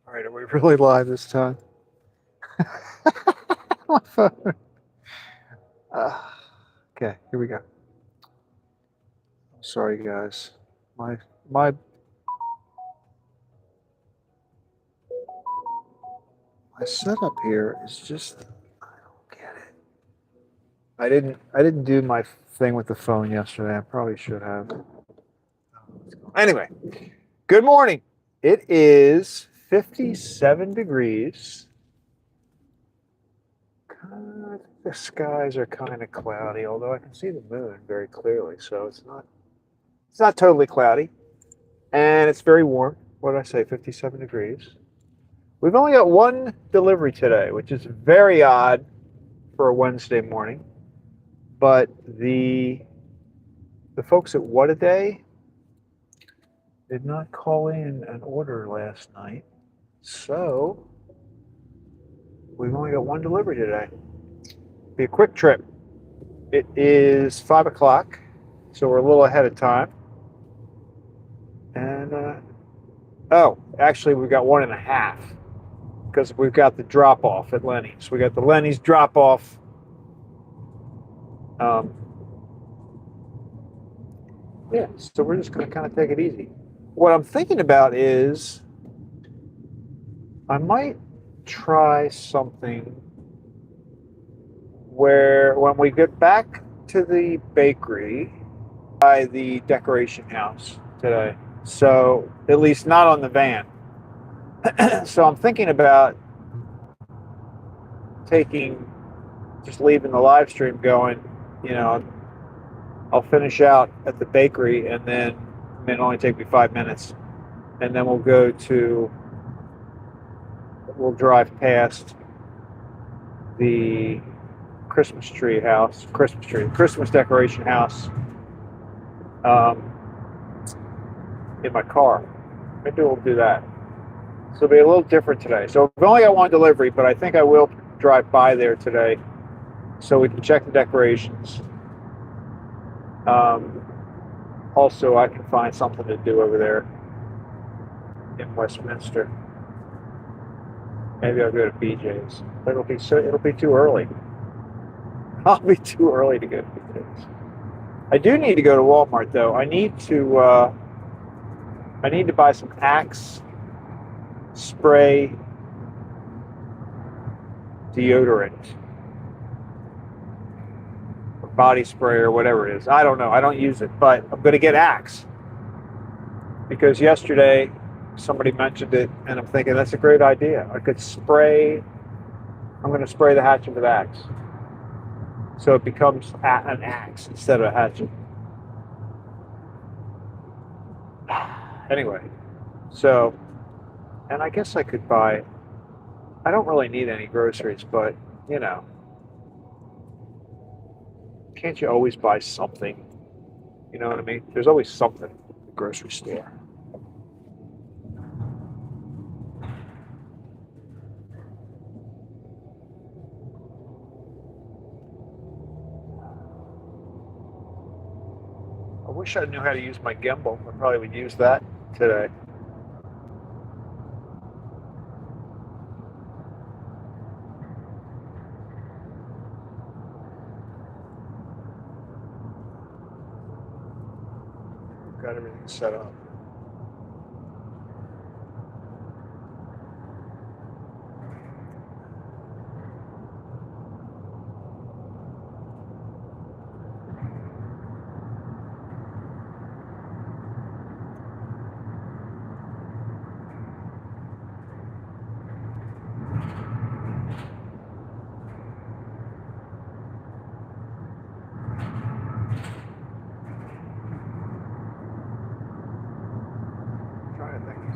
All right, are we really live this time? My phone. Okay, here we go. Sorry, guys. My my setup here is just I don't get it. I didn't do my thing with the phone yesterday. I probably should have. Anyway, good morning. It is 57 degrees. The skies are kind of cloudy, although I can see the moon very clearly, so it's not totally cloudy. And it's very warm. What did I say? 57 degrees. We've only got one delivery today, which is very odd for a Wednesday morning. But the folks at What a Day did not call in an order last night. So we've only got one delivery today. Be a quick trip. It is 5 o'clock, so we're a little ahead of time. And actually, we've got 1.5 because we've got the drop off at Lenny's. We got the Lenny's drop off. Yeah, so we're just going to kind of take it easy. What I'm thinking about is I might try something where when we get back to the bakery by the decoration house today, so at least not on the van. So I'm thinking about just leaving the live stream going, I'll finish out at the bakery and then it'll only take me 5 minutes. And then we'll drive past the Christmas decoration house in my car. Maybe we'll do that. So it'll be a little different today. So we've only got one delivery, but I think I will drive by there today so we can check the decorations. Also, I can find something to do over there in Westminster. Maybe I'll go to BJ's. But it'll be too early. I'll be too early to go to BJ's. I do need to go to Walmart though. I need to buy some Axe spray deodorant. Body spray or whatever it is. I don't know. I don't use it, but I'm going to get Axe because yesterday somebody mentioned it, and I'm thinking that's a great idea. I'm going to spray the hatchet with Axe, so it becomes an axe instead of a hatchet. Anyway, and I guess I could buy. I don't really need any groceries, but can't you always buy something? You know what I mean? There's always something at the grocery store. I wish I knew how to use my gimbal. I probably would use that today. Got everything set up.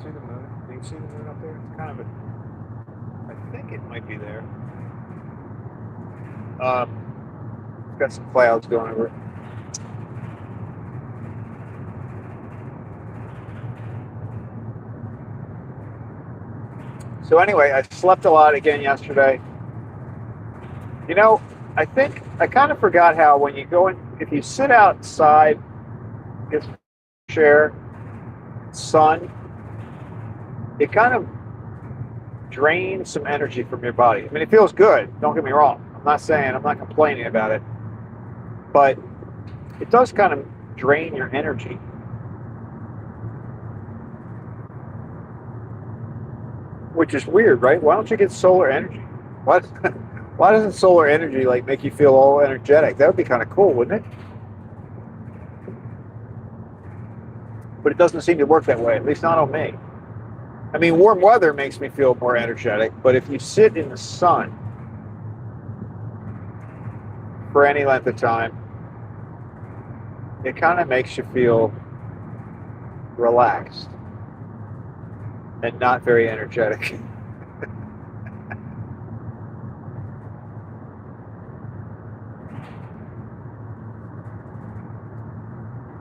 See the moon? Do you see the moon up there? It's kind of I think it might be there. Got some clouds going over it. So anyway, I slept a lot again yesterday. I think I kind of forgot how when you go in, if you sit outside, get fresh air, sun, it kind of drain some energy from your body. I mean, it feels good. Don't get me wrong. I'm not complaining about it, but it does kind of drain your energy. Which is weird, right? Why don't you get solar energy? What? Why doesn't solar energy like make you feel all energetic? That would be kind of cool, wouldn't it? But it doesn't seem to work that way, at least not on me. I mean, warm weather makes me feel more energetic, but if you sit in the sun for any length of time, it kind of makes you feel relaxed and not very energetic.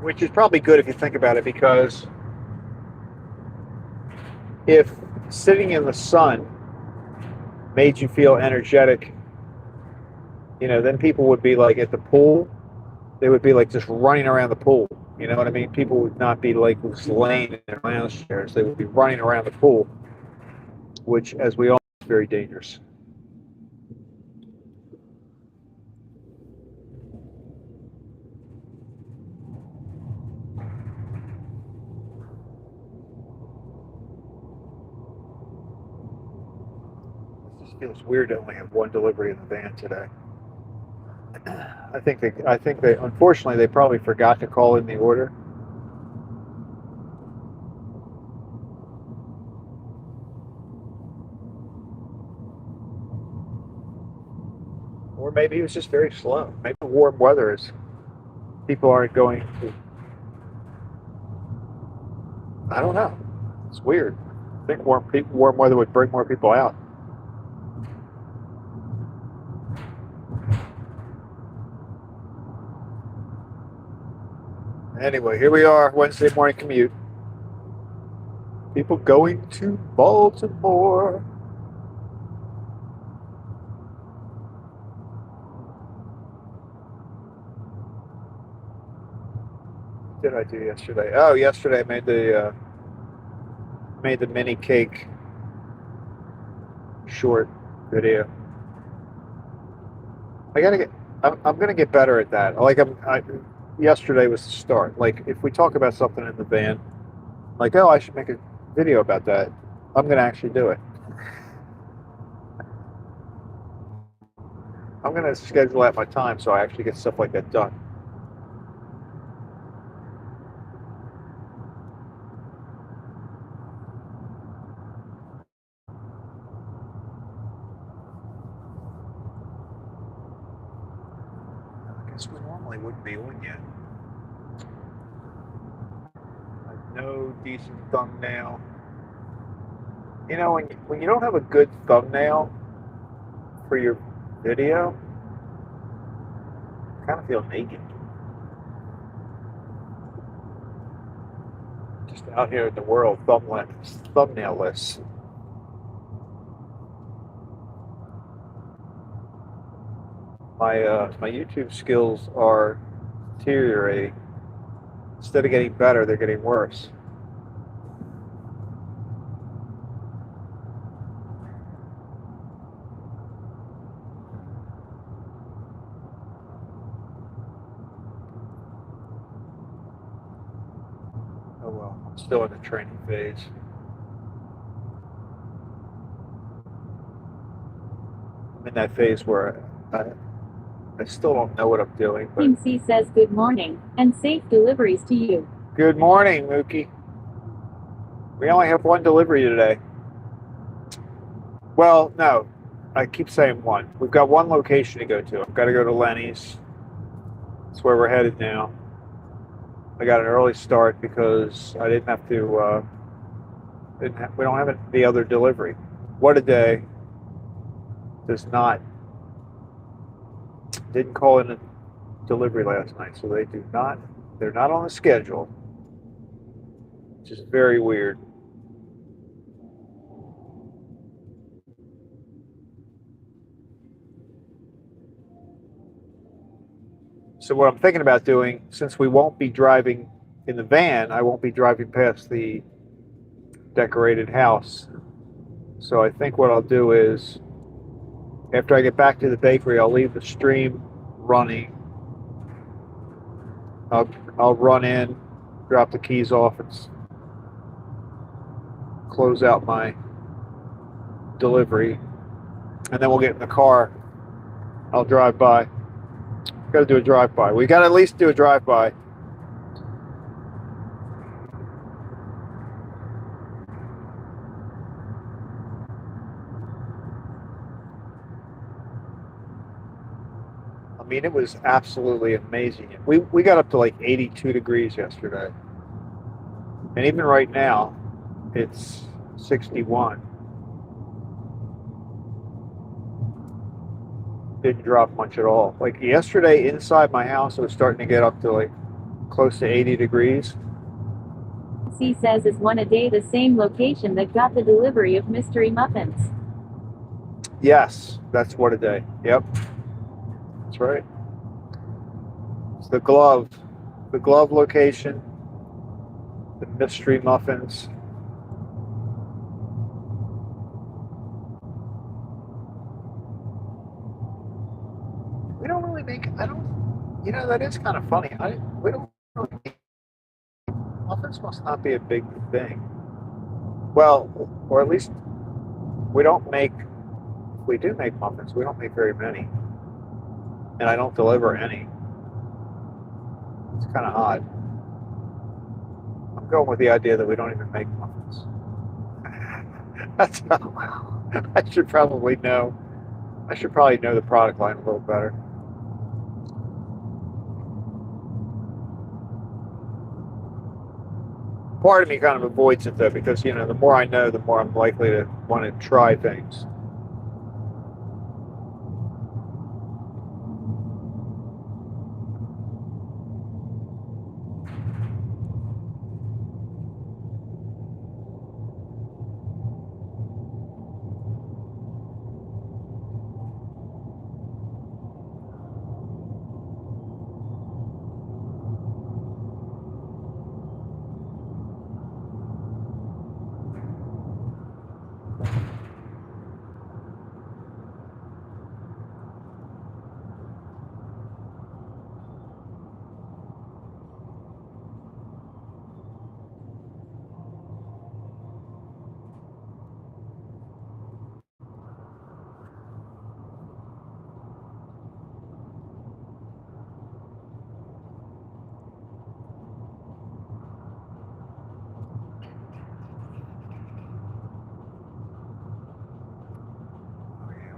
Which is probably good if you think about it, because if sitting in the sun made you feel energetic, then people would be like at the pool. They would be like just running around the pool. You know what I mean? People would not be like just laying in their lounge chairs. They would be running around the pool, which, as we all know, is very dangerous. It just feels weird to only have one delivery in the van today. I think they unfortunately they probably forgot to call in the order. Or maybe it was just very slow. Maybe the warm weather is people aren't going to. I don't know. It's weird. I think warm weather would bring more people out. Anyway, here we are, Wednesday morning commute. People going to Baltimore. What did I do yesterday? Oh, yesterday I made the mini cake short video. I'm gonna get better at that. Yesterday was the start. Like, if we talk about something in the van, like, oh, I should make a video about that, I'm going to actually do it. I'm going to schedule out my time so I actually get stuff like that done. I guess we normally wouldn't be on yet. No decent thumbnail. When you don't have a good thumbnail for your video, I kind of feel naked. Just out here in the world, thumbnailless. My YouTube skills are deteriorating. Instead of getting better, they're getting worse. Oh well, I'm still in the training phase. I'm in that phase where I still don't know what I'm doing. But Team C says good morning, and safe deliveries to you. Good morning, Mookie. We only have one delivery today. Well, no, I keep saying one. We've got one location to go to. I've got to go to Lenny's. That's where we're headed now. I got an early start because I didn't have to. We don't have the other delivery. What a day! Didn't call in a delivery last night, so they're not on the schedule, which is very weird. So what I'm thinking about doing, since we won't be driving in the van, I won't be driving past the decorated house So I think what I'll do is, after I get back to the bakery, I'll leave the stream running. I'll run in, drop the keys off, and close out my delivery, and then we'll get in the car. I'll drive by. Got to do a drive by. We got to at least do a drive by. I mean, it was absolutely amazing. We got up to like 82 degrees yesterday, and even right now, it's 61. Didn't drop much at all. Like yesterday, inside my house, it was starting to get up to like close to 80 degrees. C says, is one a day the same location that got the delivery of mystery muffins? Yes, that's what a day. Yep, that's right. It's the glove location, the mystery muffins. We don't really make. I don't. You know, that is kind of funny. We don't really make muffins. Must not be a big thing. Well, or at least we don't make. If we do make muffins, we don't make very many, and I don't deliver any. It's kind of odd. I'm going with the idea that we don't even make muffins. That's how. I should probably know. I should probably know the product line a little better. Part of me kind of avoids it though, because you know, the more I know, the more I'm likely to want to try things.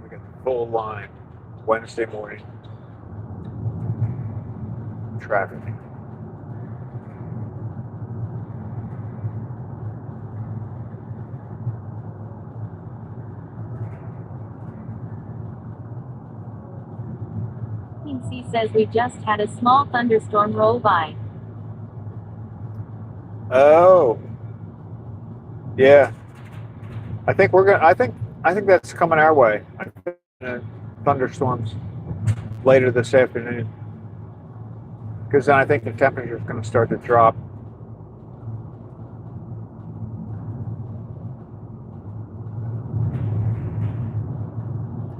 We got the full line Wednesday morning traffic. C says, we just had a small thunderstorm roll by. Oh, yeah. I think we're gonna. I think that's coming our way. I think thunderstorms later this afternoon, because then I think the temperature is going to start to drop.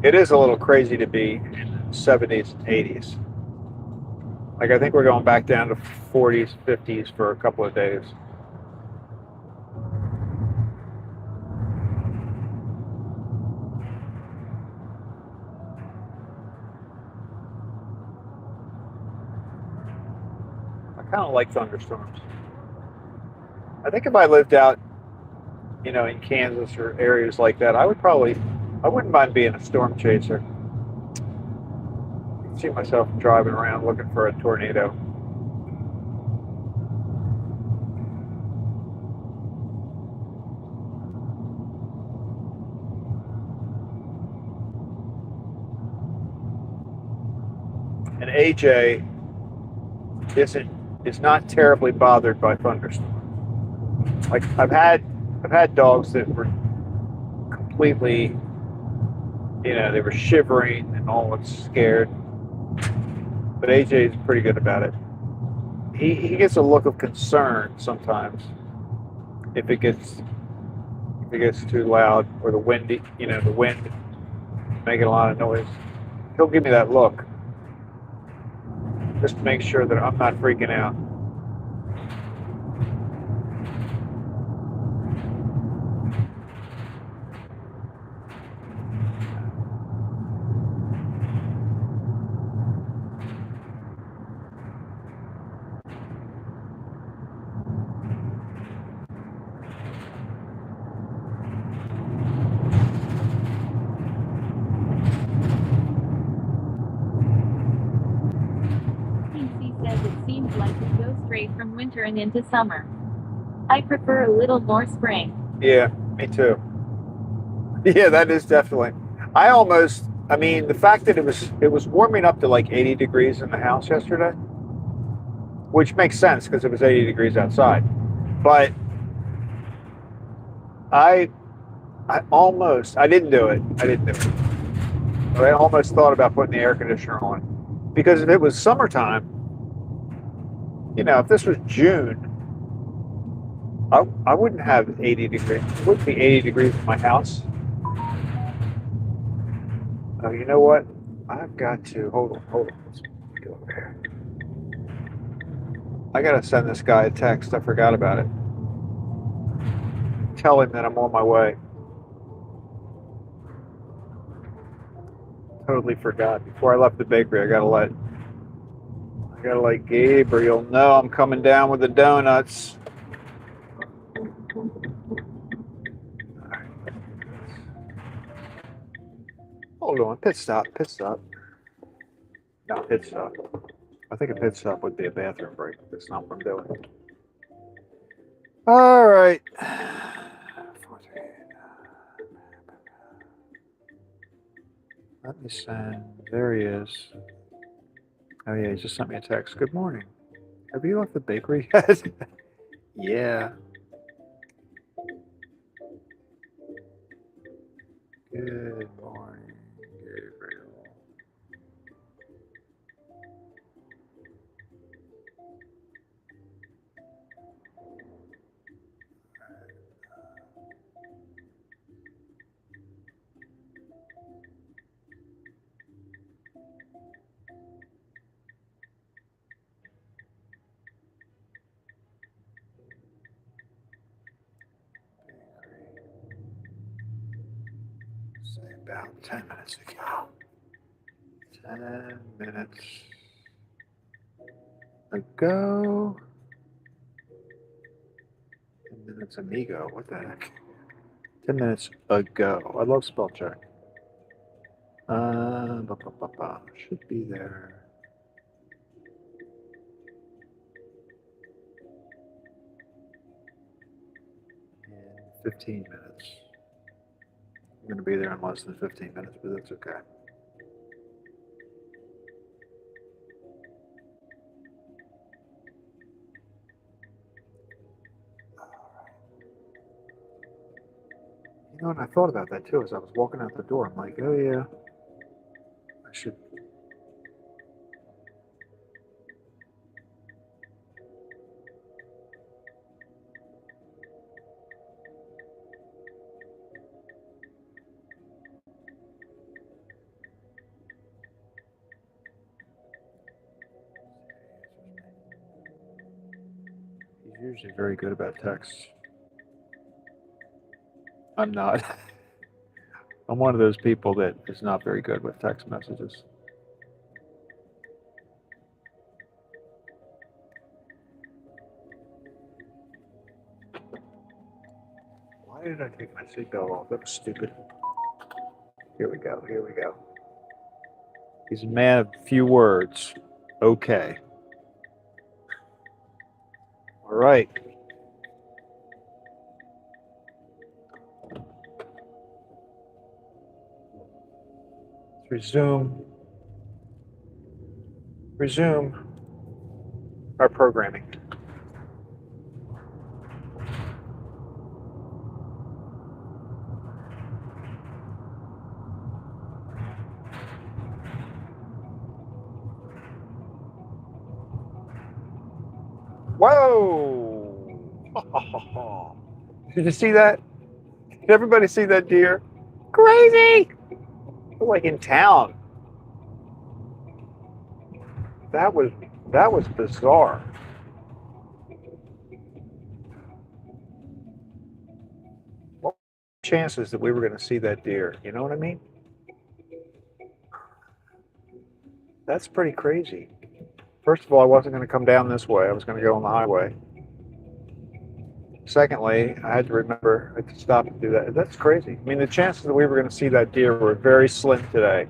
It is a little crazy to be in the 70s and 80s. Like I think we're going back down to 40s, 50s for a couple of days. I kind of like thunderstorms. I think if I lived out, you know, in Kansas or areas like that, I wouldn't mind being a storm chaser. I can see myself driving around looking for a tornado. And AJ is not terribly bothered by thunderstorms. Like I've had dogs that were completely, you know, they were shivering and all scared. But AJ is pretty good about it. He gets a look of concern sometimes if it if it gets too loud or the windy, the wind making a lot of noise. He'll give me that look just to make sure that I'm not freaking out. C says it seems like we go straight from winter and into summer. I prefer a little more spring. Yeah, me too. Yeah, that is definitely. I mean, the fact that it was warming up to like 80 degrees in the house yesterday, which makes sense because it was 80 degrees outside. But I I didn't do it. I didn't do it. But I almost thought about putting the air conditioner on because if it was summertime, if this was June, I wouldn't have 80 degrees. It wouldn't be 80 degrees in my house. Oh, you know what? I've got to hold on. Let's go over here. I gotta send this guy a text. I forgot about it. Tell him that I'm on my way. Totally forgot. Before I left the bakery, I gotta let Gabriel know I'm coming down with the donuts. Hold on, pit stop. No, pit stop. I think a pit stop would be a bathroom break. That's not what I'm doing. All right. Let me send. There he is. Oh yeah, he just sent me a text. Good morning. Have you left the bakery yet? Yeah. Good morning, Gabriel. Say about 10 minutes ago. 10 minutes ago. 10 minutes amigo. What the heck? 10 minutes ago. I love spell check. Should be there. In 15 minutes. I'm going to be there in less than 15 minutes, but that's okay. You know, and I thought about that too as I was walking out the door. I'm like, oh yeah, I should. He's usually very good about texts. I'm not. I'm one of those people that is not very good with text messages. Why did I take my seatbelt off? That was stupid. Here we go. He's a man of few words. Okay. All right. Let's resume our programming. Whoa! Did you see that? Did everybody see that deer? Crazy! Like in town. That was bizarre. What were the chances that we were going to see that deer? You know what I mean? That's pretty crazy. First of all, I wasn't going to come down this way. I was going to go on the highway. Secondly, I had to remember I had to stop and do that. That's crazy. I mean, the chances that we were going to see that deer were very slim today,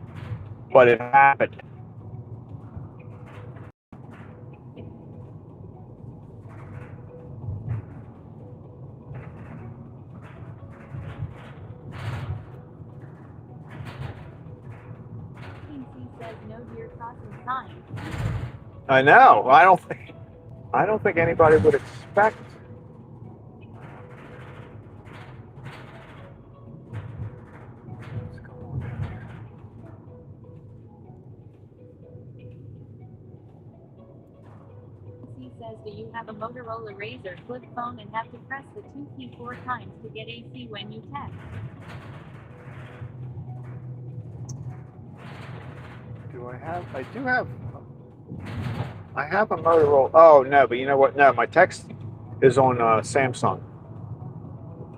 but it happened. PC says no deer crossing sign. I know. I don't think anybody would expect. What's going on down here? PC says, do you have a Motorola Razr flip phone and have to press the 2 key 4 times to get AC when you text? I have a Motorola. Oh, no, but you know what? No, my text is on Samsung.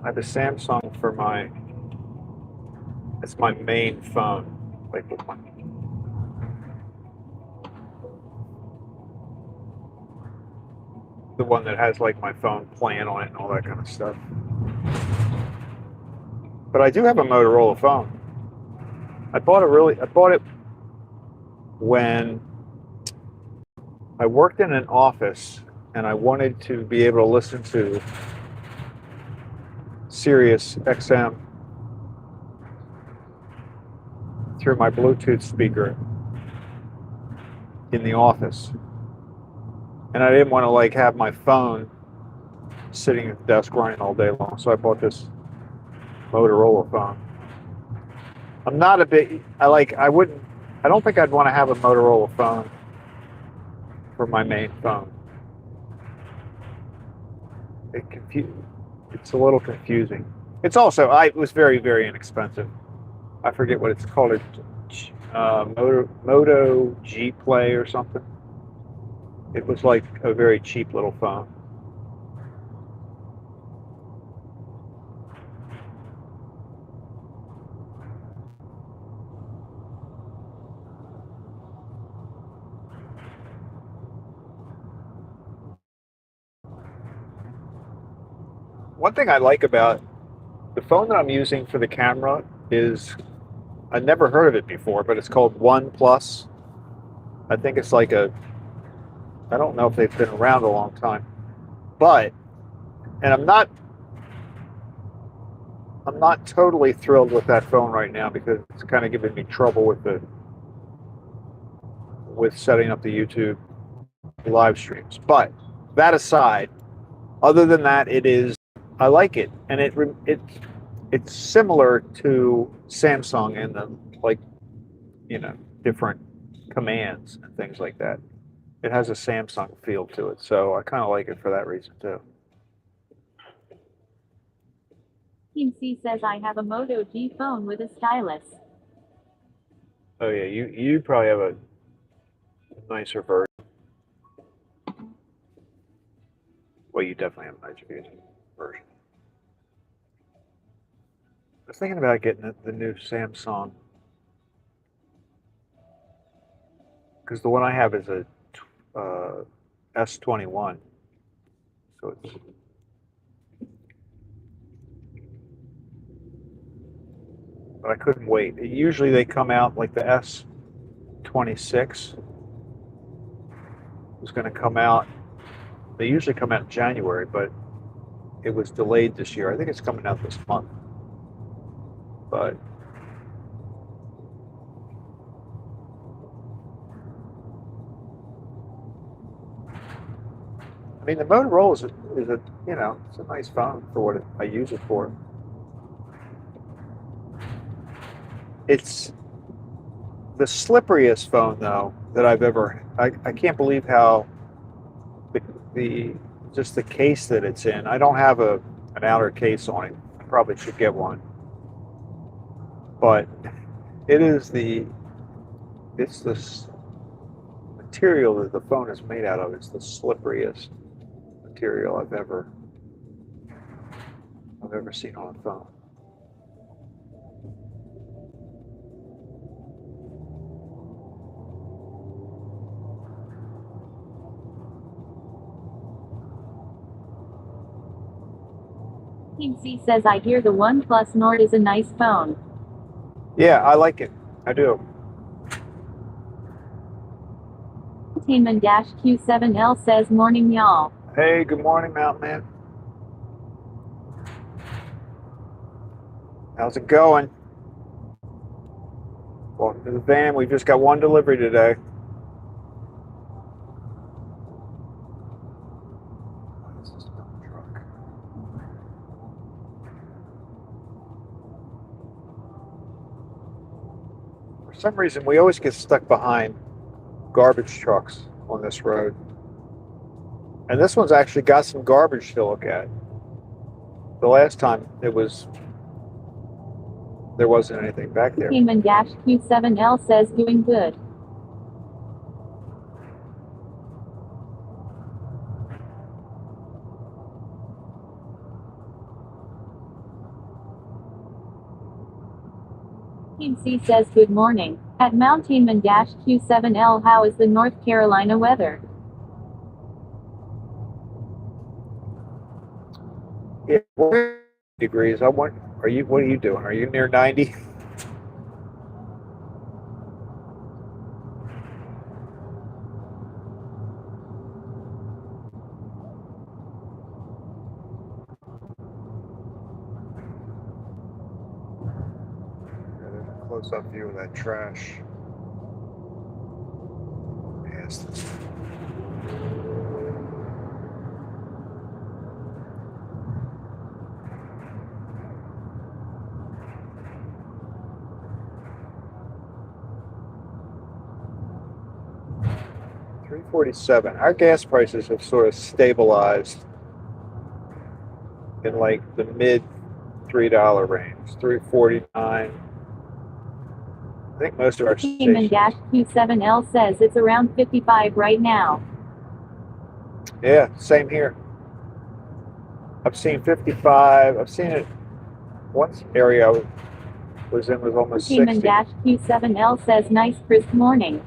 I have a Samsung for it's my main phone. Like with my, the one that has like my phone plan on it and all that kind of stuff. But I do have a Motorola phone. I bought it when I worked in an office and I wanted to be able to listen to Sirius XM through my Bluetooth speaker in the office. And I didn't want to like have my phone sitting at the desk running all day long. So I bought this Motorola phone. I'm not a big, I don't think I'd want to have a Motorola phone for my main phone. It's a little confusing. It's also, it was very, very inexpensive. I forget what it's called. Moto G Play or something. It was like a very cheap little phone. One thing I like about the phone that I'm using for the camera is, I'd never heard of it before, but it's called OnePlus. I think it's like I don't know if they've been around a long time, but, and I'm not totally thrilled with that phone right now because it's kind of giving me trouble with setting up the YouTube live streams. But that aside, other than that, I like it, and it's similar to Samsung in the different commands and things like that. It has a Samsung feel to it, so I kind of like it for that reason too. Team C says I have a Moto G phone with a stylus. Oh yeah, you probably have a nicer version. Well, you definitely have a nicer version. I was thinking about getting the new Samsung because the one I have is a S21, so it's. But I couldn't wait. Usually they come out like the S26 was going to come out. They usually come out in January, but it was delayed this year. I think it's coming out this month. But I mean, the Motorola is a it's a nice phone for what I use it for. It's the slipperiest phone though that I've ever. I can't believe how just the case that it's in. I don't have an outer case on it. probably should get one. But it's the material that the phone is made out of. It's the slipperiest material I've ever seen on a phone. Team C says I hear the OnePlus Nord is a nice phone. Yeah, I like it. I do. Tainman-Q7L says morning y'all. Hey, good morning, Mountain Man. How's it going? Welcome to the van. We've just got one delivery today. What is this dump truck? For some reason, we always get stuck behind garbage trucks on this road. And this one's actually got some garbage to look at. The last time there wasn't anything back there. Tainman-Q7L says doing good. Team C says good morning. At Mount Tainman-Q7L, how is the North Carolina weather? Yeah, degrees. What are you doing? Are you near 90? There's a close-up view of that trash. Yes, this. $3.47. Our gas prices have sort of stabilized in like the mid $3 range, $3.49. I think most of our stations. Tainman-Q7L says it's around 55 right now. Yeah, same here. I've seen 55. I've seen it. One area I was in was almost 60. Tainman-Q7L says nice crisp morning.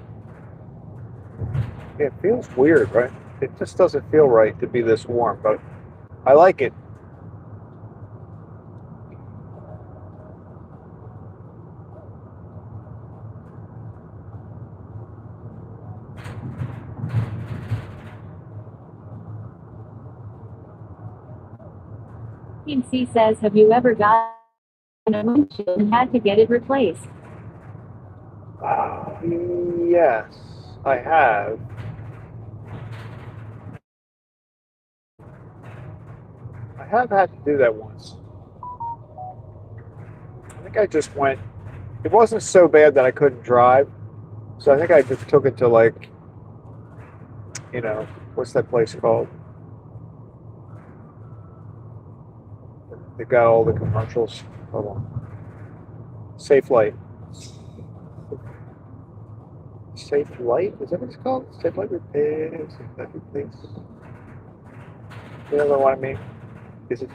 It feels weird, right? It just doesn't feel right to be this warm, but I like it. Team C says have you ever gotten a windshield and had to get it replaced? Yes, I have. I have had to do that once. I think I just went. It wasn't so bad that I couldn't drive, so I think I just took it to like, what's that place called? They got all the commercials. Hold on. Safe Light. Safe Light? Is that what it's called? Safe Light Repairs. Place. You know what I mean? Is it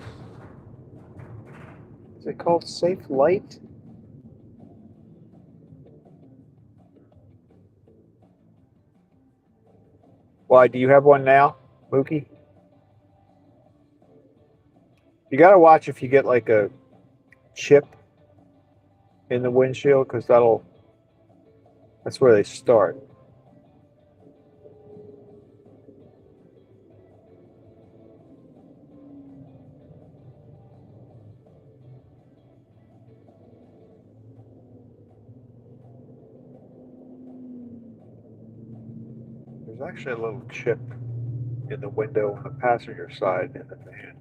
called Safe Light? Why, do you have one now, Mookie? You gotta watch if you get like a chip in the windshield, because that's where they start. There's actually a little chip in the window on the passenger side in the van.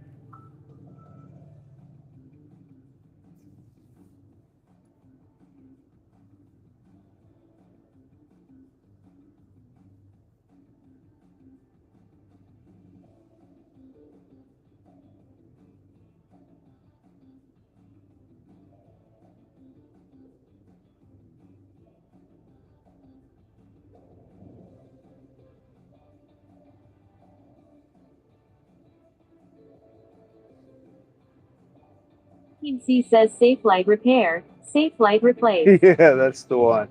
Team C says safe light repair, safe light replace. Yeah, that's the one.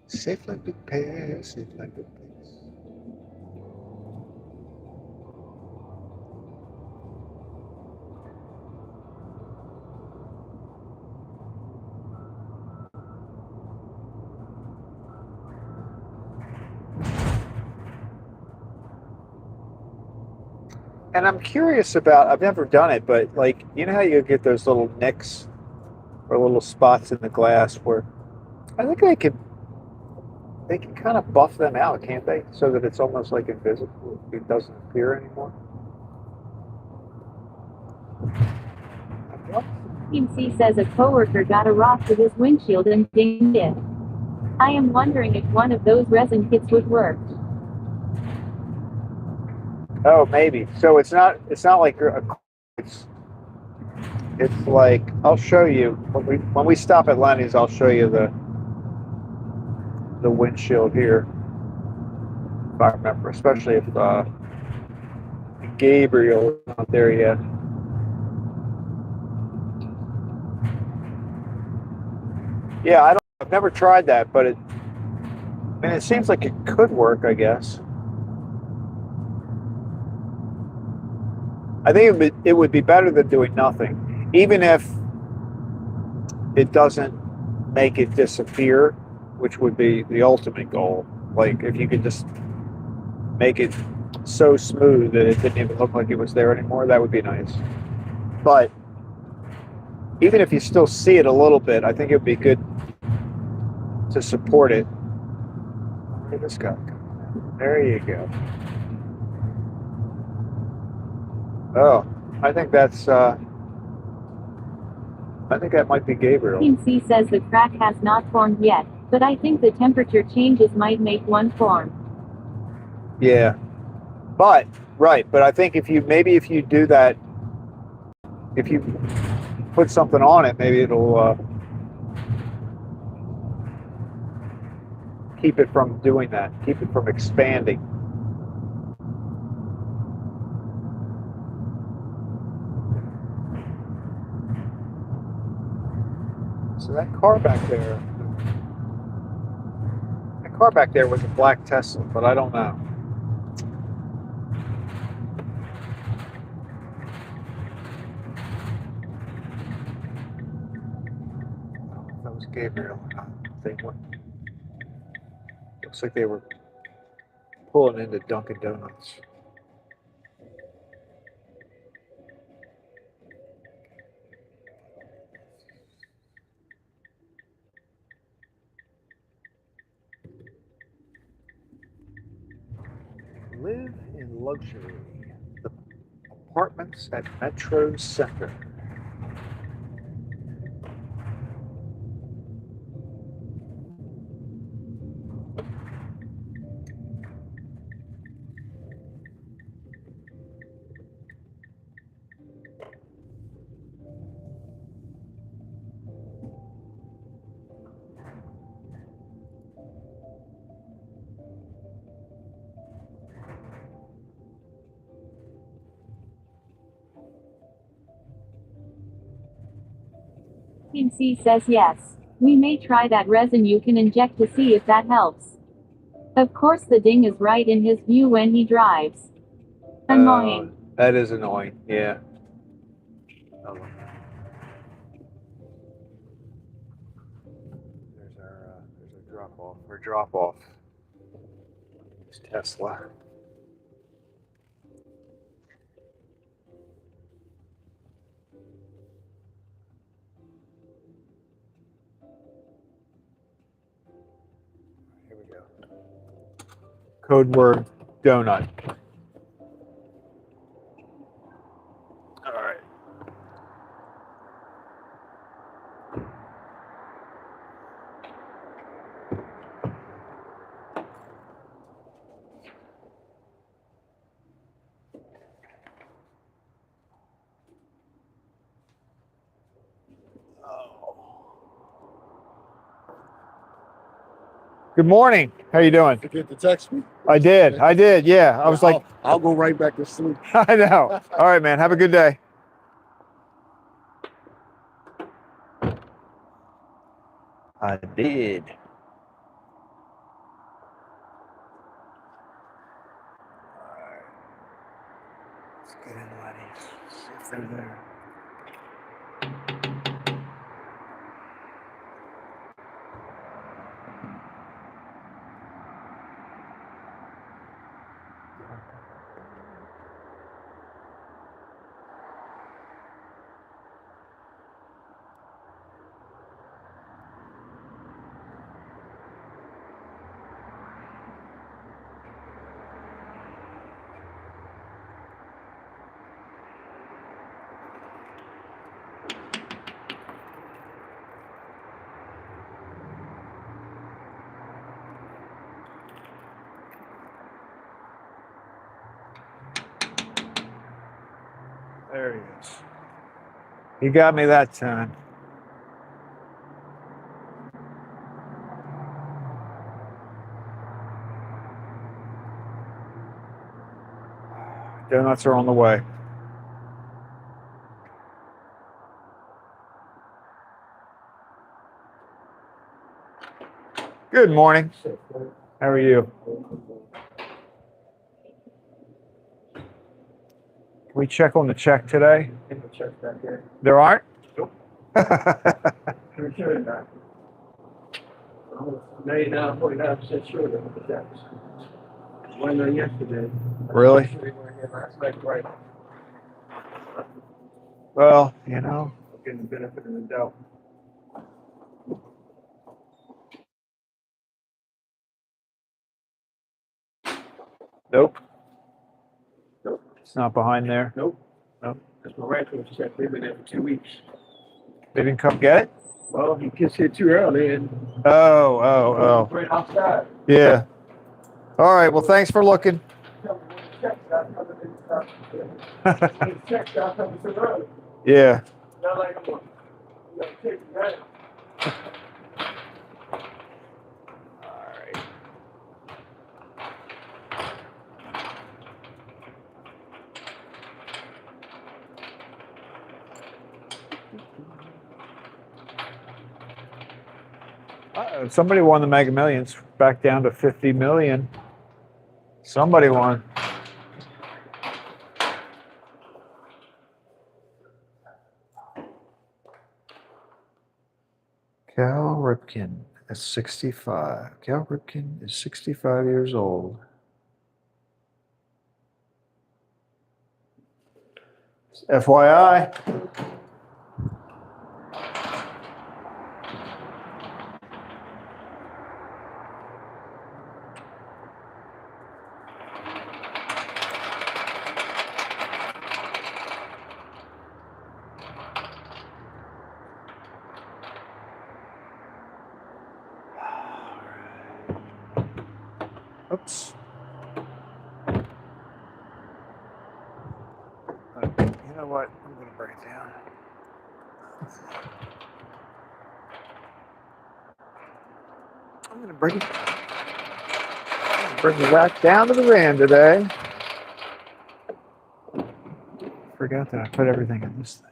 Safe light repair, safe light replace. And I'm curious about, I've never done it, but like, you know how you get those little nicks or little spots in the glass where I think they can kind of buff them out, can't they? So that it's almost like invisible. It doesn't appear anymore. Team C says a coworker got a rock with his windshield and dinged it. I am wondering if one of those resin kits would work. Oh, maybe. So it's not like it's like, I'll show you when we stop at Lenny's. I'll show you the windshield here, if I remember, especially if Gabriel is not there yet. Yeah, I've never tried that, but it seems like it could work, I guess. I think it would be better than doing nothing, even if it doesn't make it disappear, which would be the ultimate goal. Like if you could just make it so smooth that it didn't even look like it was there anymore, that would be nice. But even if you still see it a little bit, I think it would be good to support it. Look at this guy. There you go. Oh, I think that might be Gabriel. Team C says the crack has not formed yet, but I think the temperature changes might make one form. Yeah, but I think if you do that, if you put something on it, maybe it'll keep it from doing that, keep it from expanding. So that car back there was a black Tesla, but I don't know. That was Gabriel. Looks like they were pulling into Dunkin' Donuts. Live in luxury. The apartments at Metro Center. Team C says yes. We may try that resin you can inject to see if that helps. Of course the ding is right in his view when he drives. Annoying. That is annoying, yeah. There's our drop off. It's Tesla. Here we go. Code word donut. All right. Good morning. How you doing? You get to text me? I did. Yeah. I was like, I'll go right back to sleep. I know. All right, man. Have a good day. I did. Alright. Let's get in Letty's. See if they're there. There he is. You got me that time. Donuts are on the way. Good morning. How are you? Can we check on the check today? There aren't? Nope. Really? Sure not. 49% sure that the checks. One yesterday. Last night, right? Well, you know. Getting the benefit of the doubt. Nope. Nope. It's not behind there. Nope. Nope. That's my rifle check. They've been there for 2 weeks. They didn't come get it? Well, he gets here too early and Oh. right outside. Yeah. All right. Well, thanks for looking. Yeah. Not like I'm going to take that. All right. Uh-oh, somebody won the Mega Millions, back down to 50 million. Somebody won. Cal Ripken is 65. Cal Ripken is 65 years old. FYI. Oops. You know what? I'm going to break it down. I'm going to bring it back down to the van today. Forgot that I put everything in this thing.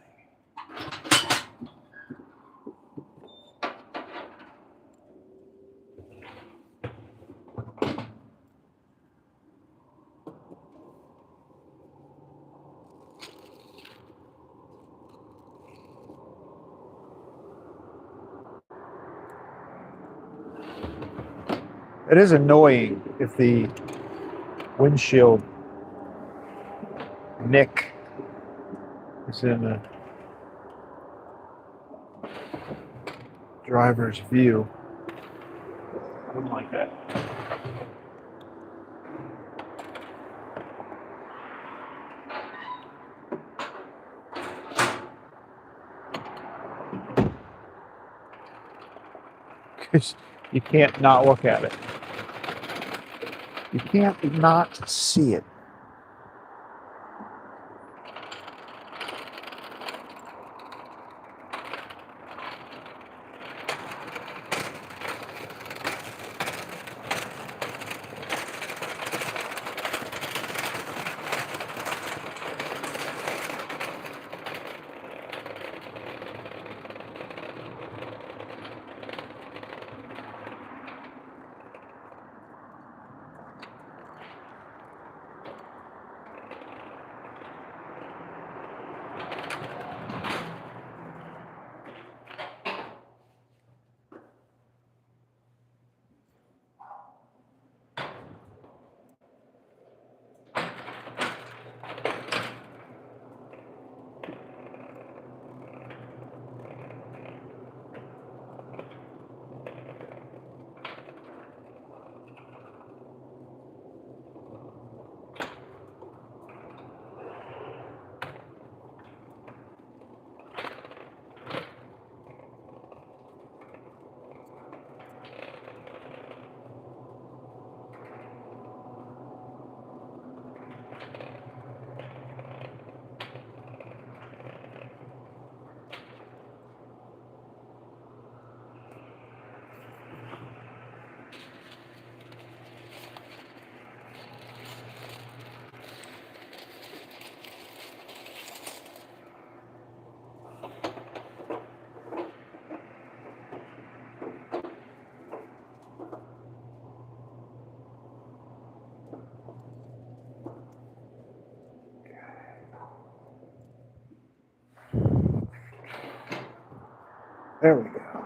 It is annoying if the windshield nick is in the driver's view. I wouldn't like that. Because you can't not look at it. You can't not see it. There we go.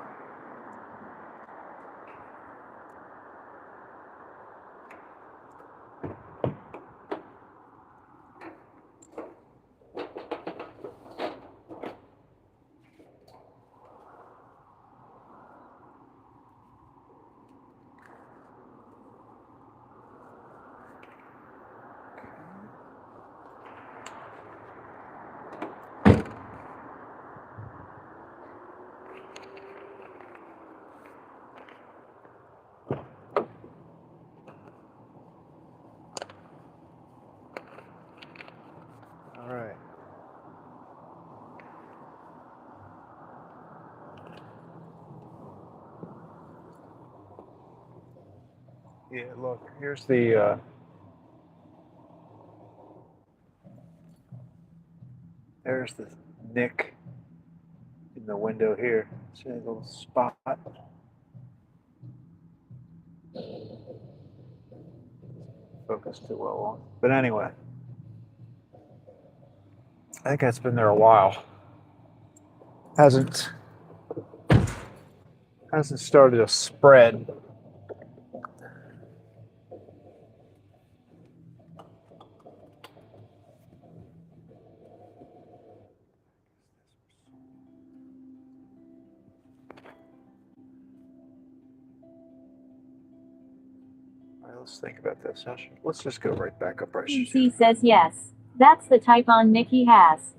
All right. Yeah, look, here's the there's the nick in the window here. See a little spot. Focus too well on. But anyway, I think that's been there a while. Hasn't started to spread. All right, let's think about this. Let's just go right back up. PC says yes. That's the type on Nicky has.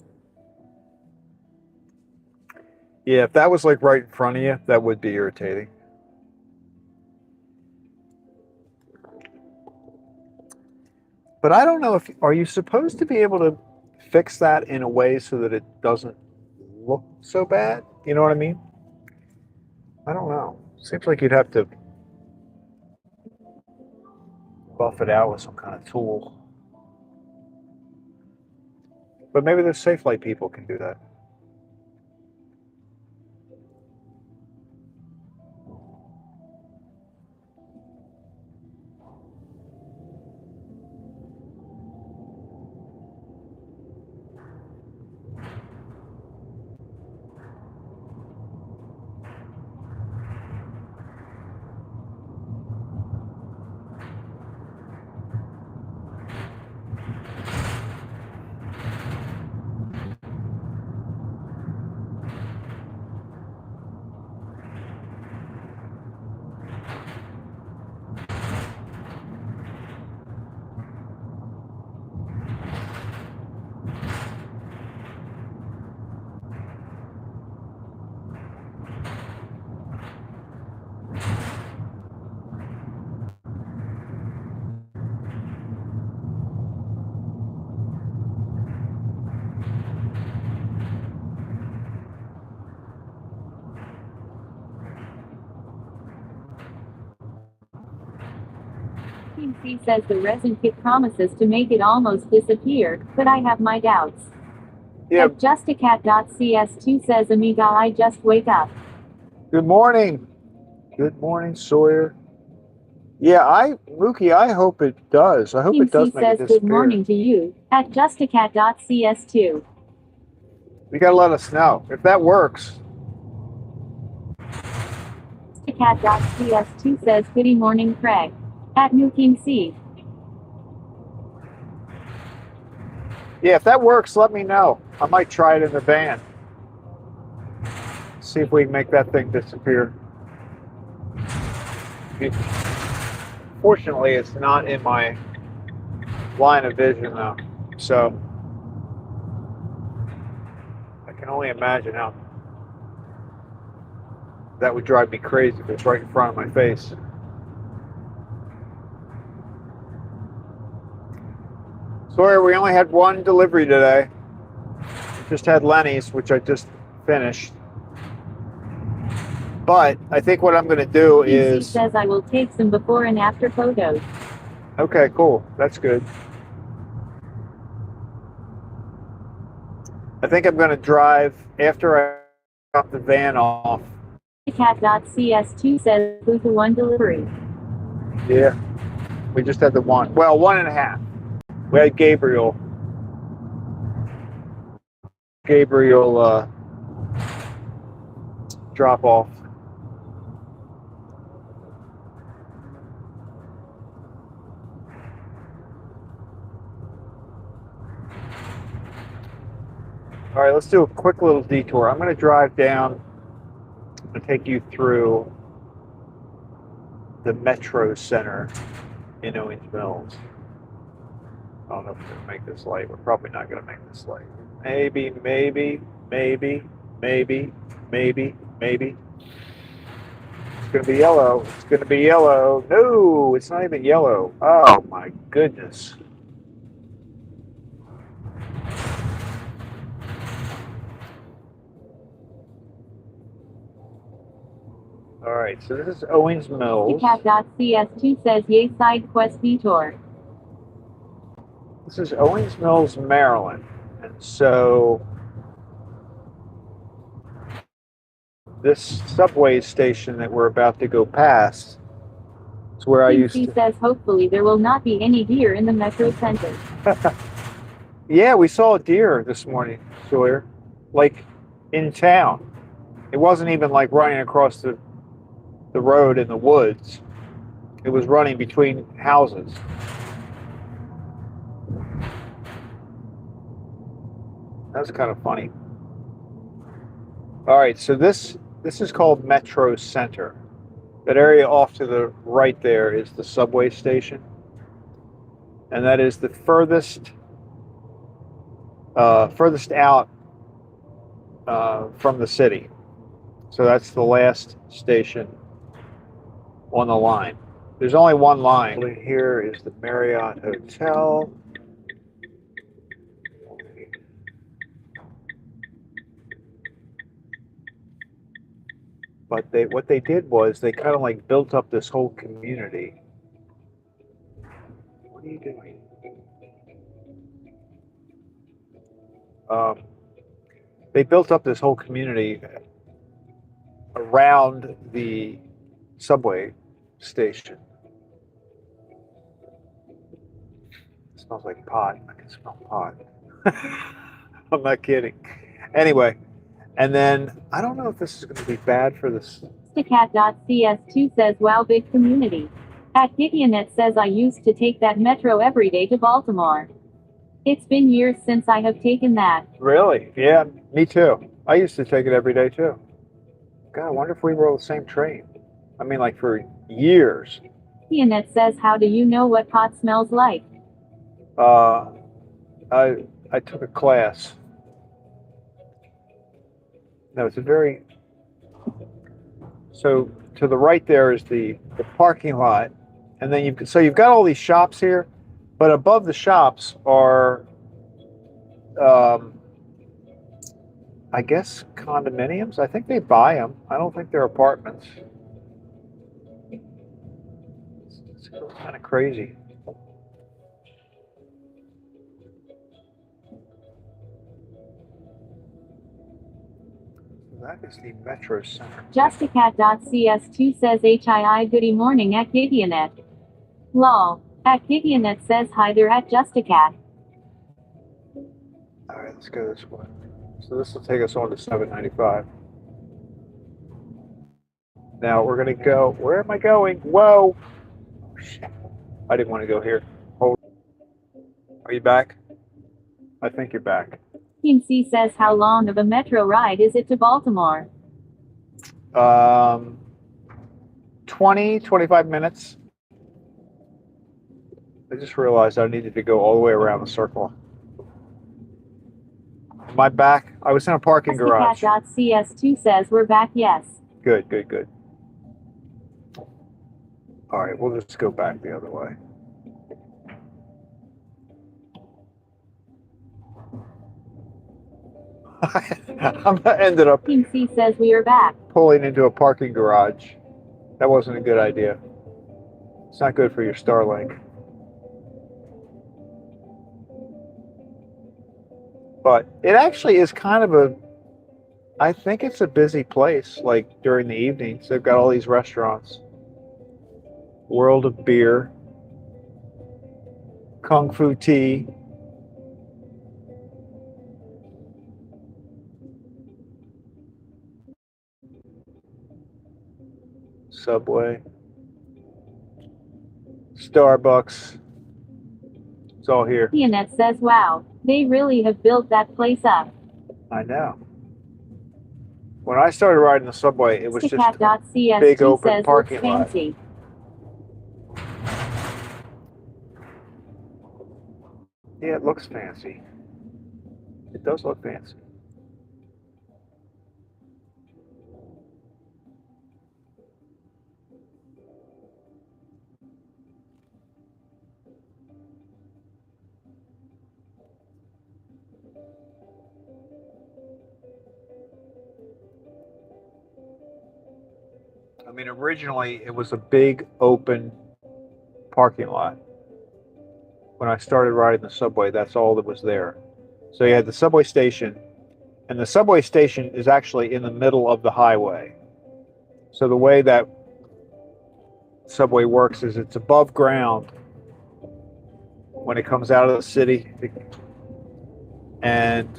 Yeah, if that was like right in front of you, that would be irritating. But I don't know if, are you supposed to be able to fix that in a way so that it doesn't look so bad? You know what I mean? I don't know. Seems like you'd have to buff it out with some kind of tool. But maybe the Safe Light people can do that. PC says the resin kit promises to make it almost disappear, but I have my doubts. Yeah. Justicat.cs2 says, Amiga, I just wake up. Good morning. Good morning, Sawyer. Yeah, Mookie, I hope it does. I hope it does make it says, disappear. good morning to you, at Justicat.cs2. You gotta let us know. If that works. Justicat.cs2 says, good morning, Craig. At New King C. Yeah, if that works, let me know. I might try it in the van. See if we can make that thing disappear. Fortunately, it's not in my line of vision, though. So, I can only imagine how that would drive me crazy if it's right in front of my face. Sawyer, we only had one delivery today. We just had Lenny's, which I just finished. But I think what I'm going to do is... PC says I will take some before and after photos. Okay, cool. That's good. I think I'm going to drive after I drop the van off. Cat.cs2 says who to one delivery. Yeah, we just had the one. Well, 1.5. We had Gabriel. drop off. All right, let's do a quick little detour. I'm going to drive down and take you through the Metro Center in Owings Mills. I don't know if we're going to make this light. We're probably not going to make this light. Maybe, maybe, maybe, maybe, maybe, maybe. It's going to be yellow. It's going to be yellow. No, it's not even yellow. Oh my goodness. All right, so this is Owings Mills. Cat.cs2 says yay side quest detour. This is Owings Mills, Maryland. And so this subway station that we're about to go past is where I used to... says hopefully there will not be any deer in the Metro Center. Yeah, we saw a deer this morning, Sawyer. Like, in town. It wasn't even like running across the road in the woods. It was running between houses. That's kind of funny. All right, so this is called Metro Center. That area off to the right there is the subway station. And that is the furthest out from the city. So that's the last station on the line. There's only one line. Here is the Marriott Hotel. But what they did was they kind of like built up this whole community. What are you doing? They built up this whole community around the subway station. It smells like pot. I can smell pot. I'm not kidding. Anyway, and then I don't know if this is going to be bad for this. Cat.cs2 says wow big community. At Gideonet says I used to take that metro every day to Baltimore. It's been years since I have taken that. Really? Yeah, me too. I used to take it every day too. God, I wonder if we were on the same train. I mean, like for years. Gideonet says how do you know what pot smells like? I took a class. No, it's a very... So to the right there is the parking lot, and then you've got all these shops here, but above the shops are, I guess condominiums. I think they buy them. I don't think they're apartments. It's kind of crazy. That is the Metro Center. Justicat.cs2 says HII goody morning at Gideonet. Lol. At Gideonet says hi there at Justicat. Alright, let's go this way. So this will take us on to 795. Now we're gonna go, where am I going? Whoa! Shit. I didn't want to go here. Hold. Are you back? I think you're back. Team C says how long of a metro ride is it to Baltimore? 25 minutes. I just realized I needed to go all the way around the circle. Am I back? I was in a parking garage. Cat.cs2 says we're back, yes. Good, good, good. All right, we'll just go back the other way. I ended up Team C says we are back. pulling into a parking garage. That wasn't a good idea. It's not good for your Starlink. But it actually is kind of I think it's a busy place, like during the evenings. They've got all these restaurants. World of Beer, Kung Fu Tea. Subway, Starbucks. It's all here. Annette says, wow, they really have built that place up. I know. When I started riding the subway, it was just a Stickcat.csg big open says, parking looks lot. fancy. Yeah, it looks fancy. It does look fancy. I mean, originally it was a big open parking lot. When I started riding the subway, that's all that was there. So you had the subway station, and the subway station is actually in the middle of the highway. So the way that subway works is it's above ground when it comes out of the city. And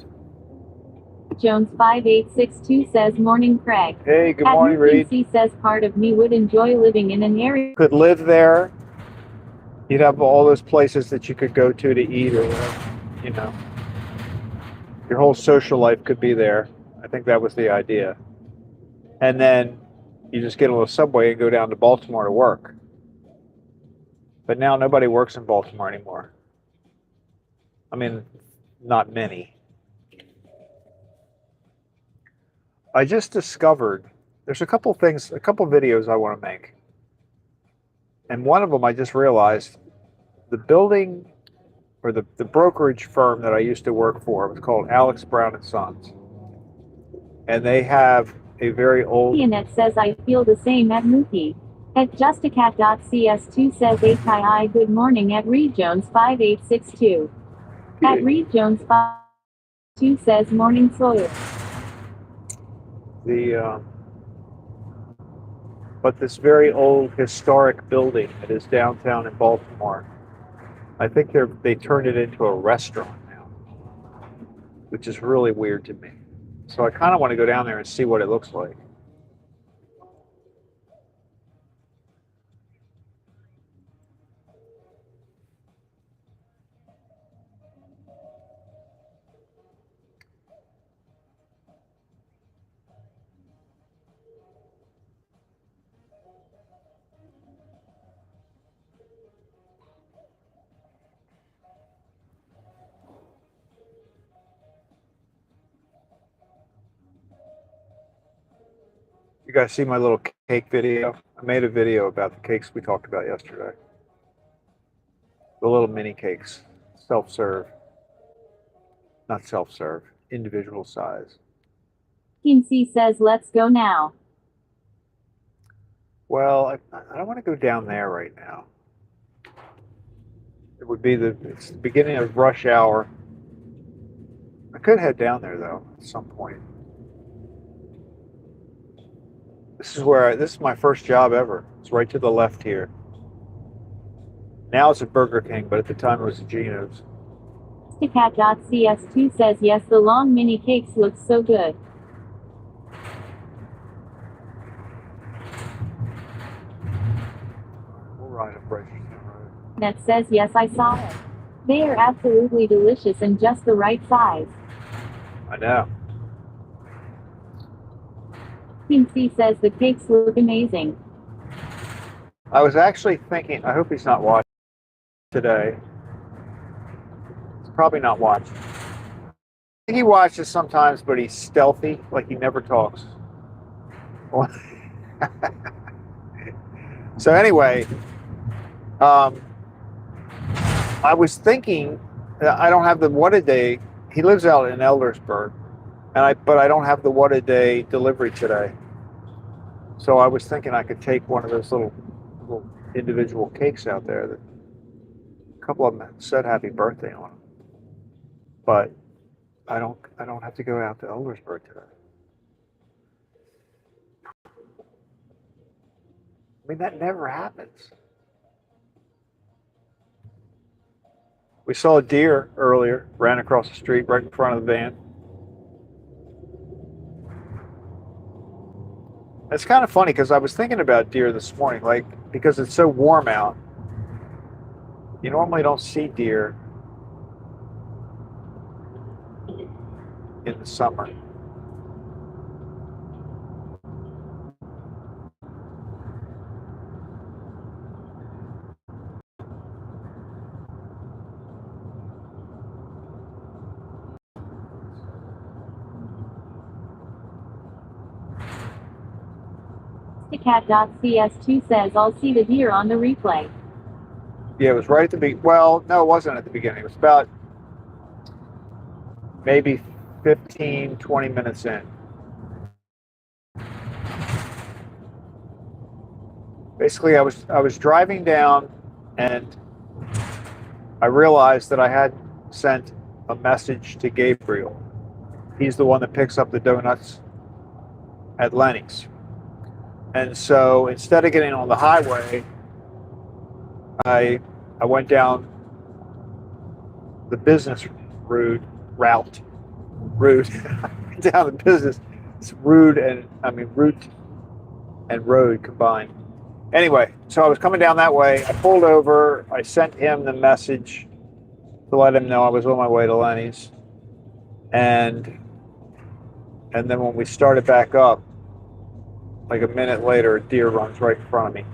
Jones 5862 says, morning Craig. hey, good morning, Reed. He says, part of me would enjoy living in an area. Could live there. You'd have all those places that you could go to eat or whatever, you know. Your whole social life could be there. I think that was the idea. And then you just get on a subway and go down to Baltimore to work. But now nobody works in Baltimore anymore. I mean, not many. I just discovered there's a couple things, a couple videos I want to make. And one of them I just realized the building or the brokerage firm that I used to work for was called Alex Brown and Sons. And they have a very old... Annette says, I feel the same at Mookie. At justacat.cs2 says, HII good morning at Reed Jones 5862. At Reed Jones 582 says, morning Sawyer. But this very old historic building that is downtown in Baltimore, I think they turned it into a restaurant now, which is really weird to me. So I kind of want to go down there and see what it looks like. You guys see my little cake video? I made a video about the cakes we talked about yesterday. The little mini cakes, self-serve. Not self-serve, individual size. Kinsey says, let's go now. Well, I don't want to go down there right now. It would be it's the beginning of rush hour. I could head down there though at some point. This is my first job ever. It's right to the left here. Now it's at Burger King, but at the time it was at Geno's. Stickcat.cs2 says, yes, the long mini cakes look so good. We'll ride up Bridgerton Road. That says, yes, I saw it. They are absolutely delicious and just the right size. I know. Kinsey says the cakes look amazing. I was actually thinking, I hope he's not watching today. He's probably not watching. I think he watches sometimes, but he's stealthy, like he never talks. So anyway, I was thinking, I don't have the what a day. He lives out in Eldersburg, but I don't have the what a day delivery today. So I was thinking I could take one of those little individual cakes out there. That a couple of them said happy birthday on them, but I don't have to go out to Eldersburg today. I mean, that never happens. We saw a deer earlier, ran across the street right in front of the van. It's kind of funny because I was thinking about deer this morning, like because it's so warm out. You normally don't see deer in the summer. Cat.cs2 says I'll see the deer on the replay. Yeah, it was right at the beginning. Well, no, it wasn't at the beginning. It was about maybe 15, 20 minutes in. Basically, I was driving down and I realized that I had sent a message to Gabriel. He's the one that picks up the donuts at Lenny's. And so instead of getting on the highway, I went down the business route down the business. It's route and road combined. Anyway, so I was coming down that way. I pulled over. I sent him the message to let him know I was on my way to Lenny's. And then when we started back up, like a minute later, a deer runs right in front of me.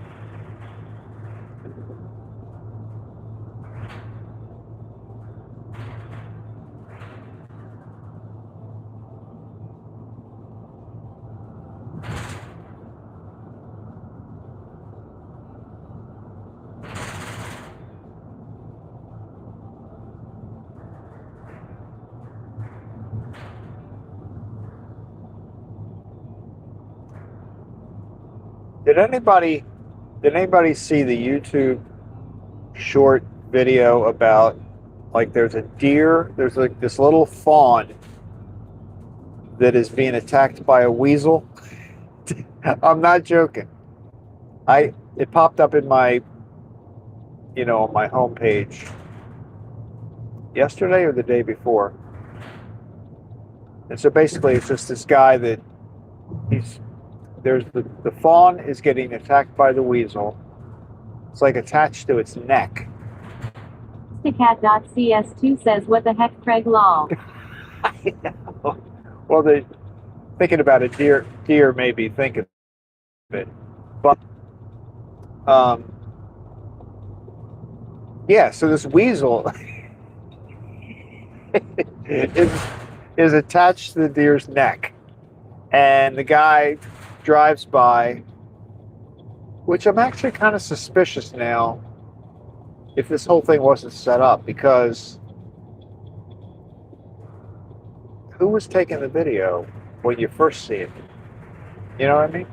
Did anybody see the YouTube short video about, like, there's a deer, there's like this little fawn that is being attacked by a weasel? I'm not joking. It popped up in my, on my homepage yesterday or the day before. And so basically it's just this guy that the fawn is getting attacked by the weasel. It's like attached to its neck. Cat.cs2 says what the heck, Craig Law. I know. Well, thinking about a deer made me think of it. But yeah, so this weasel is attached to the deer's neck. And the guy drives by, which I'm actually kind of suspicious now if this whole thing wasn't set up, because who was taking the video when you first see it? You know what I mean?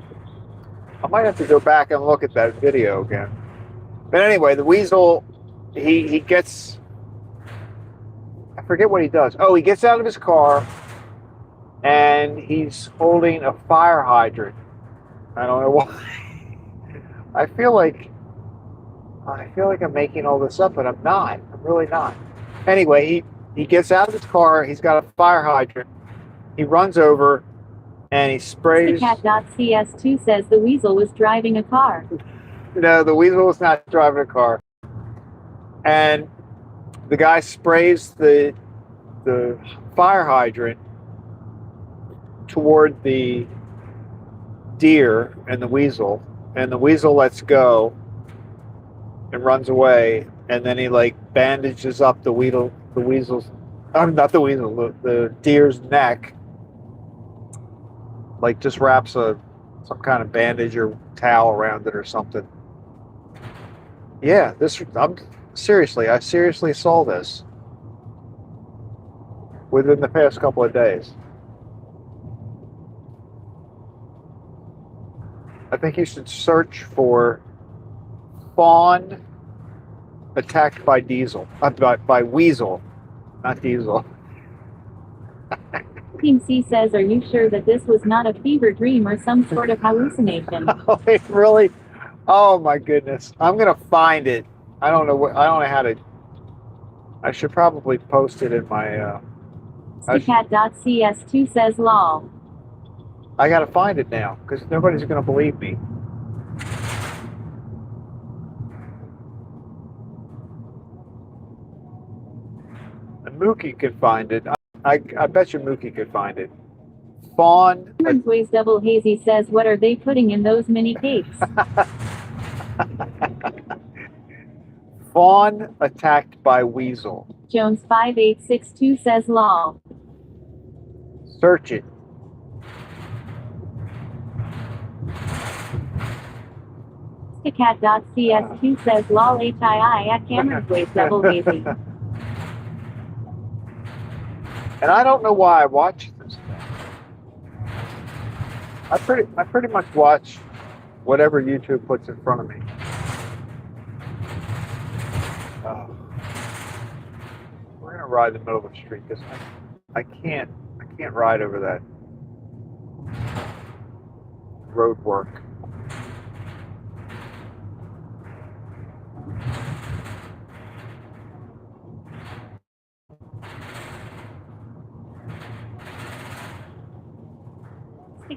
I might have to go back and look at that video again. But anyway, the weasel, he gets, I forget what he does. Oh, he gets out of his car and he's holding a fire hydrant. I don't know why. I feel like I'm making all this up, but I'm not. I'm really not. Anyway, he gets out of his car. He's got a fire hydrant. He runs over and he sprays. Cat.cs2 says the weasel was driving a car. No, the weasel was not driving a car. And the guy sprays the fire hydrant toward the deer and the weasel lets go and runs away, and then he like bandages up the deer's neck, like just wraps some kind of bandage or towel around it or something. Yeah, I seriously saw this within the past couple of days. I think you should search for fawn attacked by by weasel, not diesel. Team C says, are you sure that this was not a fever dream or some sort of hallucination? Oh, it really? Oh my goodness! I'm gonna find it. I don't know how to. I should probably post it in my. Cat.cs2 says lol. I gotta find it now because nobody's gonna believe me. And Mookie could find it. I bet you Mookie could find it. Fawn. Ways Double Hazy says, what are they putting in those mini cakes? Fawn attacked by weasel. Jones 5862 says, lol. Search it. Cat.cs2 says, lol HII at Cameron's Ways Double Hazy. And I don't know why I watch this thing. I pretty much watch whatever YouTube puts in front of me. We're gonna ride the middle of the street because I can't ride over that road work.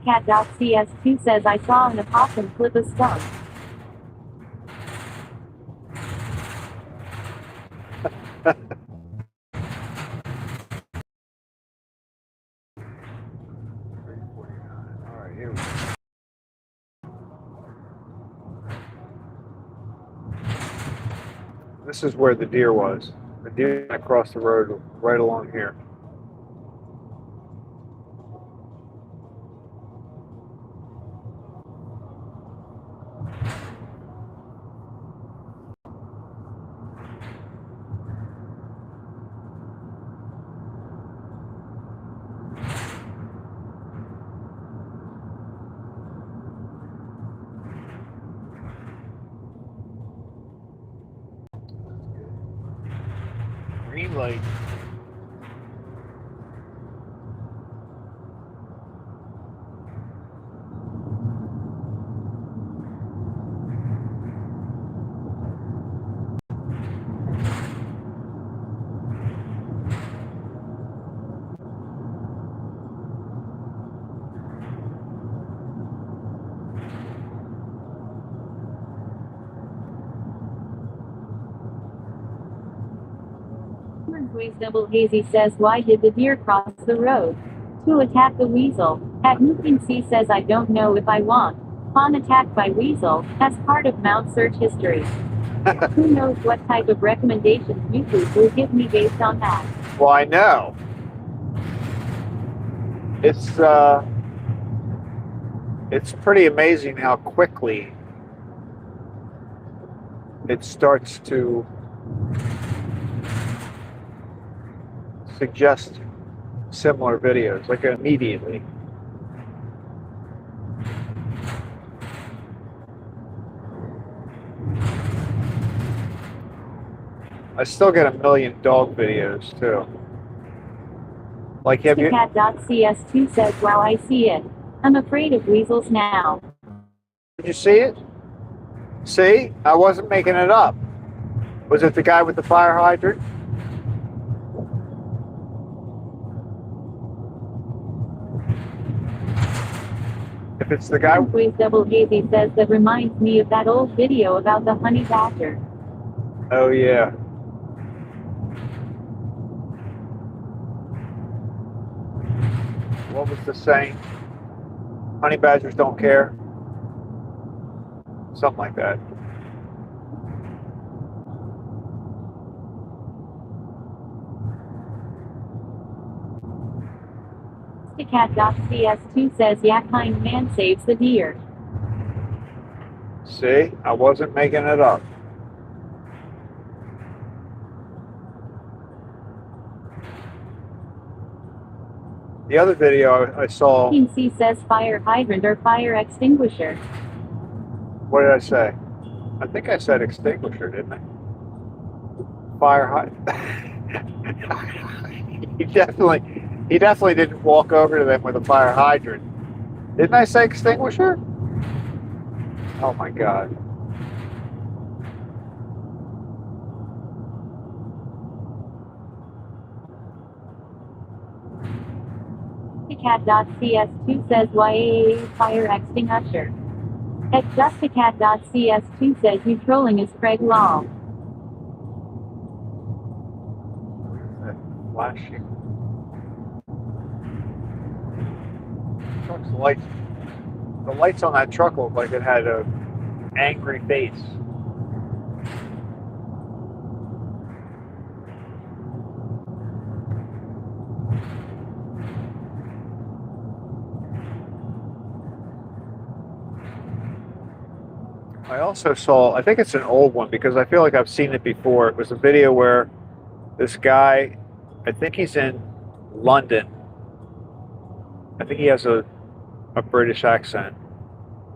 Cat.cs2 says, I saw an opossum clip a skunk. Alright, here we go. This is where the deer was. The deer across the road right along here. Green light. Ways Double Hazy says, why did the deer cross the road? To attack the weasel. At Mookin C says, I don't know if I want. Fawn attacked by weasel, as part of Mount search history. Who knows what type of recommendations YouTube will give me based on that. Well, I know. It's pretty amazing how quickly it starts to suggest similar videos, like immediately. I still get a million dog videos too. Like, have you? Cat.cs2 says, wow, I see it. I'm afraid of weasels now. Did you see it? See? I wasn't making it up. Was it the guy with the fire hydrant? If it's the guy. Ways Double Hazy says, that reminds me of that old video about the honey badger. Oh, yeah. What was the saying? Honey badgers don't care? Something like that. Cat.cs2 says, yeah, kind man saves the deer. See? I wasn't making it up. The other video I saw. King C says, fire hydrant or fire extinguisher. What did I say? I think I said extinguisher, didn't I? Fire hydrant. He definitely didn't walk over to them with a fire hydrant. Didn't I say extinguisher? Oh my God. JustiCat.cs2 says YAA fire extinguisher. At JustiCat.cs2 says you trolling is Craig lol. Flashing. Truck's lights. The lights on that truck looked like it had a angry face. I also saw, I think it's an old one because I feel like I've seen it before. It was a video where this guy, I think he's in London. I think he has a British accent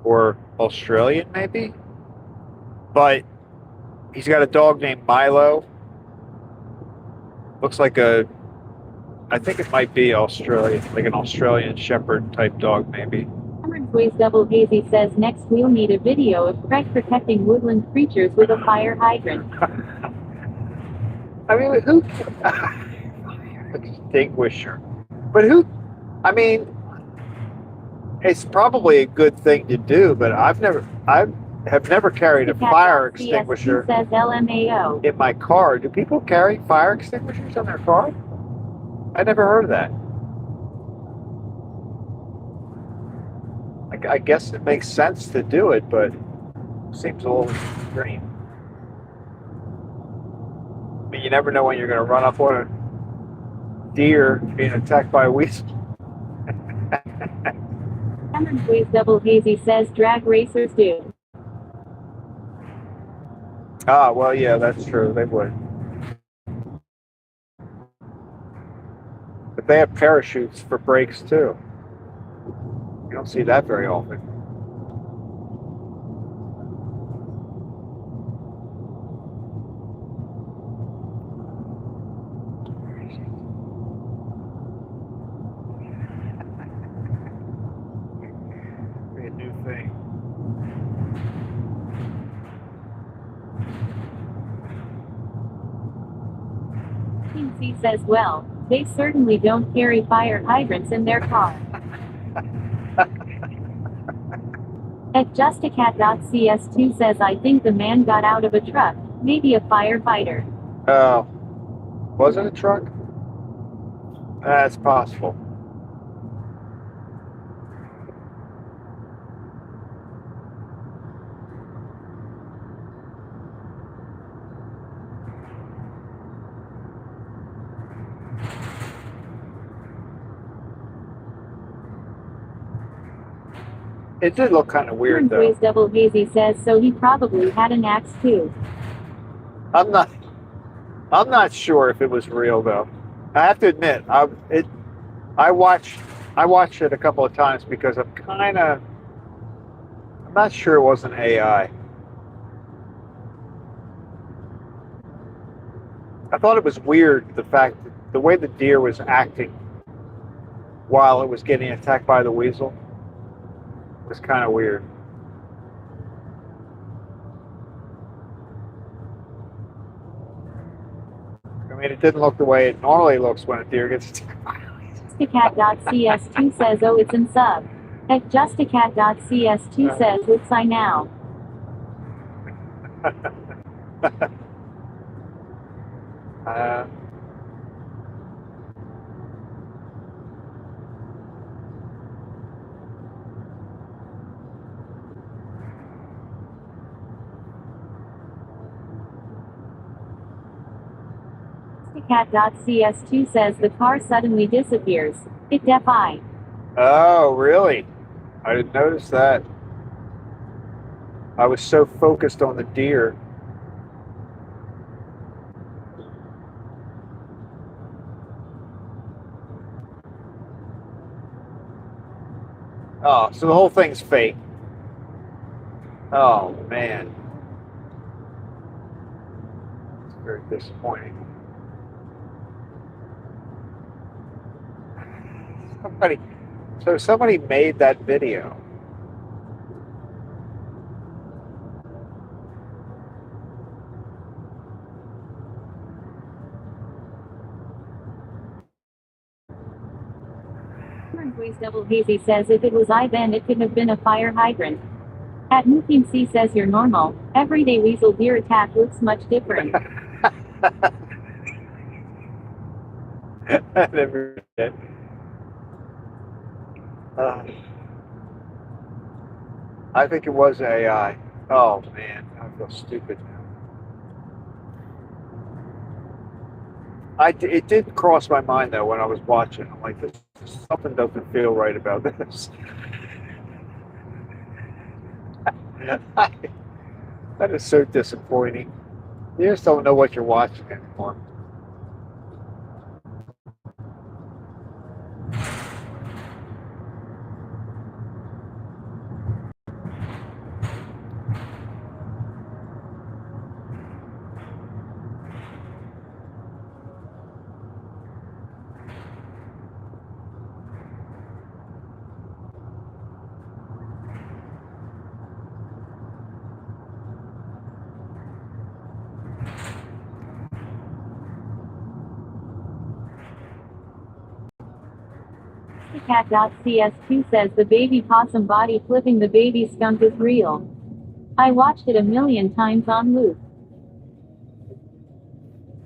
or Australian maybe. But he's got a dog named Milo. Looks like I think it might be Australian, like an Australian Shepherd type dog maybe. Boys Double Hazy says next we'll need a video of Craig protecting woodland creatures with a fire hydrant. I mean, who? Extinguisher. But who? I mean, it's probably a good thing to do, but I have never carried a fire extinguisher says LMAO. in my car. Do people carry fire extinguishers on their car? I never heard of that. I guess it makes sense to do it, but it seems a little extreme. I mean, you never know when you're going to run up on a deer being attacked by a weasel. Boys Double Hazy says drag racers do. Ah, well, yeah, that's true. They would. But they have parachutes for brakes, too. You don't see that very often. Be a new thing. King C says, well, they certainly don't carry fire hydrants in their car. At JustiCat.cs2 says I think the man got out of a truck, maybe a firefighter. Oh, was it a truck? That's possible. It did look kind of weird, though. Boys Double Hazy says so he probably had an axe too. I'm not sure if it was real though. I have to admit, I watched it a couple of times because I'm not sure it wasn't AI. I thought it was weird the fact that the way the deer was acting while it was getting attacked by the weasel was kind of weird. I mean, it didn't look the way it normally looks when a deer gets attacked by a weasel. JustiCat.cs2 says oh it's in sub. At JustiCat.cs2 says it's I now. JustiCat.cs2 says the car suddenly disappears. It defi. Oh, really? I didn't notice that. I was so focused on the deer. Oh, so the whole thing's fake. Oh, man. It's very disappointing. Somebody made that video. Voice Double Hazy says if it was I then it could have been a fire hydrant. At Mukim C says you're normal. Everyday weasel deer attack looks much different. I never did. I think it was AI. Oh man, I feel stupid now. It did cross my mind though when I was watching. I'm like, something doesn't feel right about this. That is so disappointing. You just don't know what you're watching anymore. Cat.cs2 says the baby possum body flipping the baby skunk is real. I watched it a million times on loop.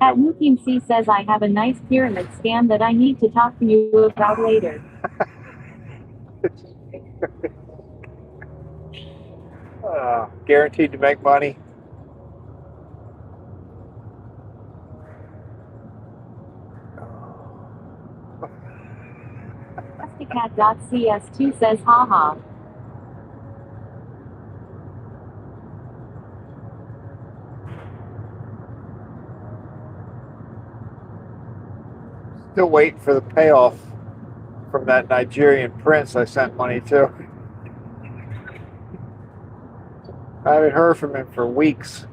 At Mukim C says I have a nice pyramid scam that I need to talk to you about later. Guaranteed to make money. Cat.cs2 says haha. Still waiting for the payoff from that Nigerian prince I sent money to. I haven't heard from him for weeks.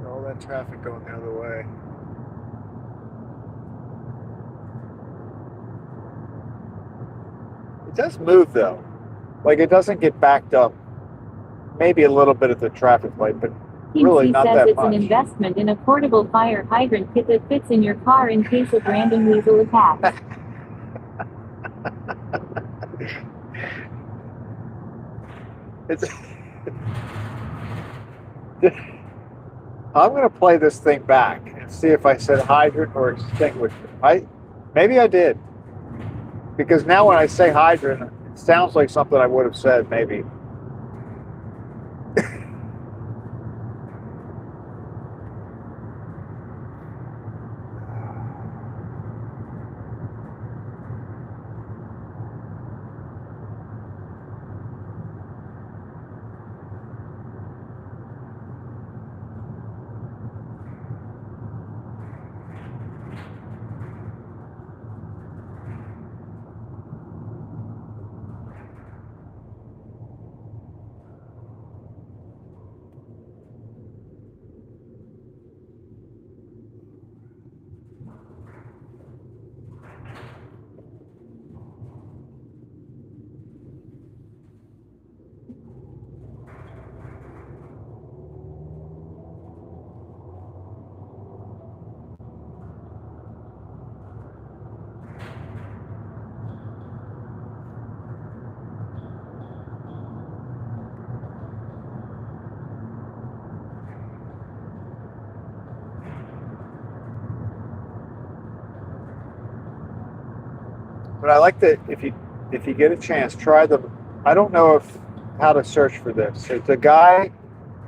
All that traffic going the other way. It does move though. Like it doesn't get backed up. Maybe a little bit at the traffic light, but really not that much. It's an investment in a portable fire hydrant kit that fits in your car in case of random weasel attacks. I'm going to play this thing back and see if I said hydrant or extinguisher. Maybe I did. Because now when I say hydrant, it sounds like something I would have said, maybe. But I like that if you get a chance, try them. I don't know how to search for this. It's a guy,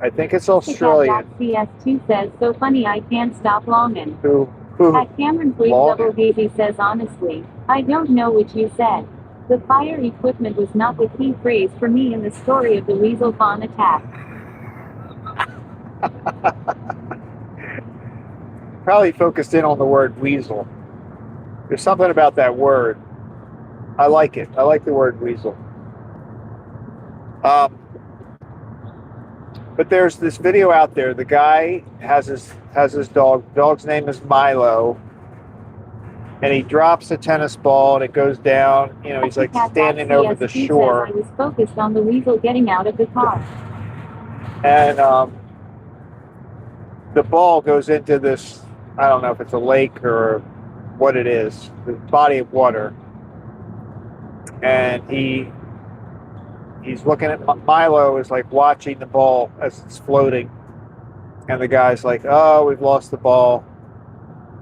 I think it's Australian, CS2 says, so funny I can't stop longing. who At Cameron's Waves Double Hazy says, honestly, I don't know what you said. The fire equipment was not the key phrase for me in the story of the Weasel Fawn attack. probably focused in on the word weasel. There's something about that word. I like it. I like the word weasel. But there's this video out there. The guy has his dog. The dog's name is Milo. And he drops a tennis ball and it goes down. You know, he's like standing over the shore. I was focused on the weasel getting out of the car. And the ball goes into this, I don't know if it's a lake or what it is, the body of water. And he's looking at Milo is like watching the ball as it's floating. And the guy's like, oh, we've lost the ball.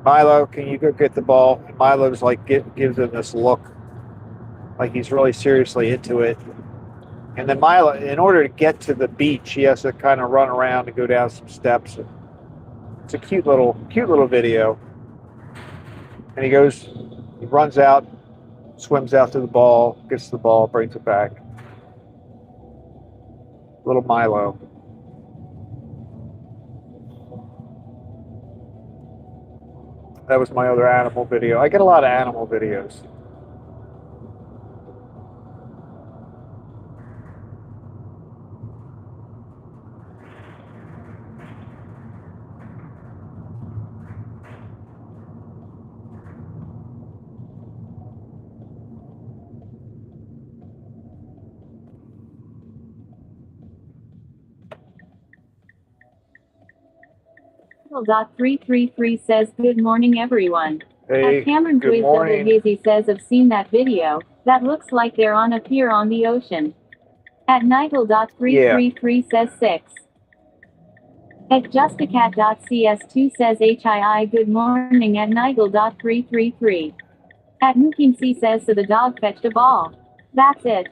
Milo, can you go get the ball? And Milo's like, gives him this look like he's really seriously into it. And then Milo, in order to get to the beach, he has to kind of run around and go down some steps. It's a cute little video. And he runs out, swims out to the ball, gets the ball, brings it back. Little Milo. That was my other animal video. I get a lot of animal videos. .333 says, good morning everyone. Hey, At Cameron's good Waves Double morning. Hazy says, I've seen that video. That looks like they're on a pier on the ocean. At Nigel.333 says 6. At Justacat.cs2 says HII good morning at Nigel.333. At Mookim says, so the dog fetched a ball. That's it.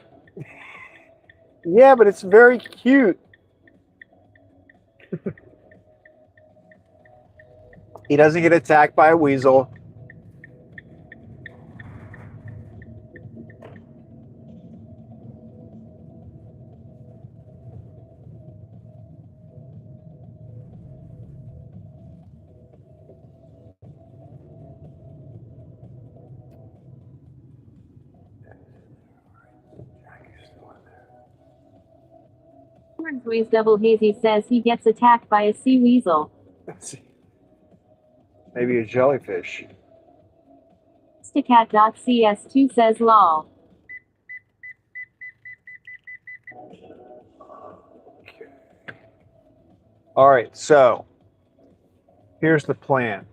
Yeah, but it's very cute. He doesn't get attacked by a weasel. Cameron's Waves Double Hazy says he gets attacked by a sea weasel. Maybe a jellyfish. Justacat.cs2 says lol. All right, so here's the plan.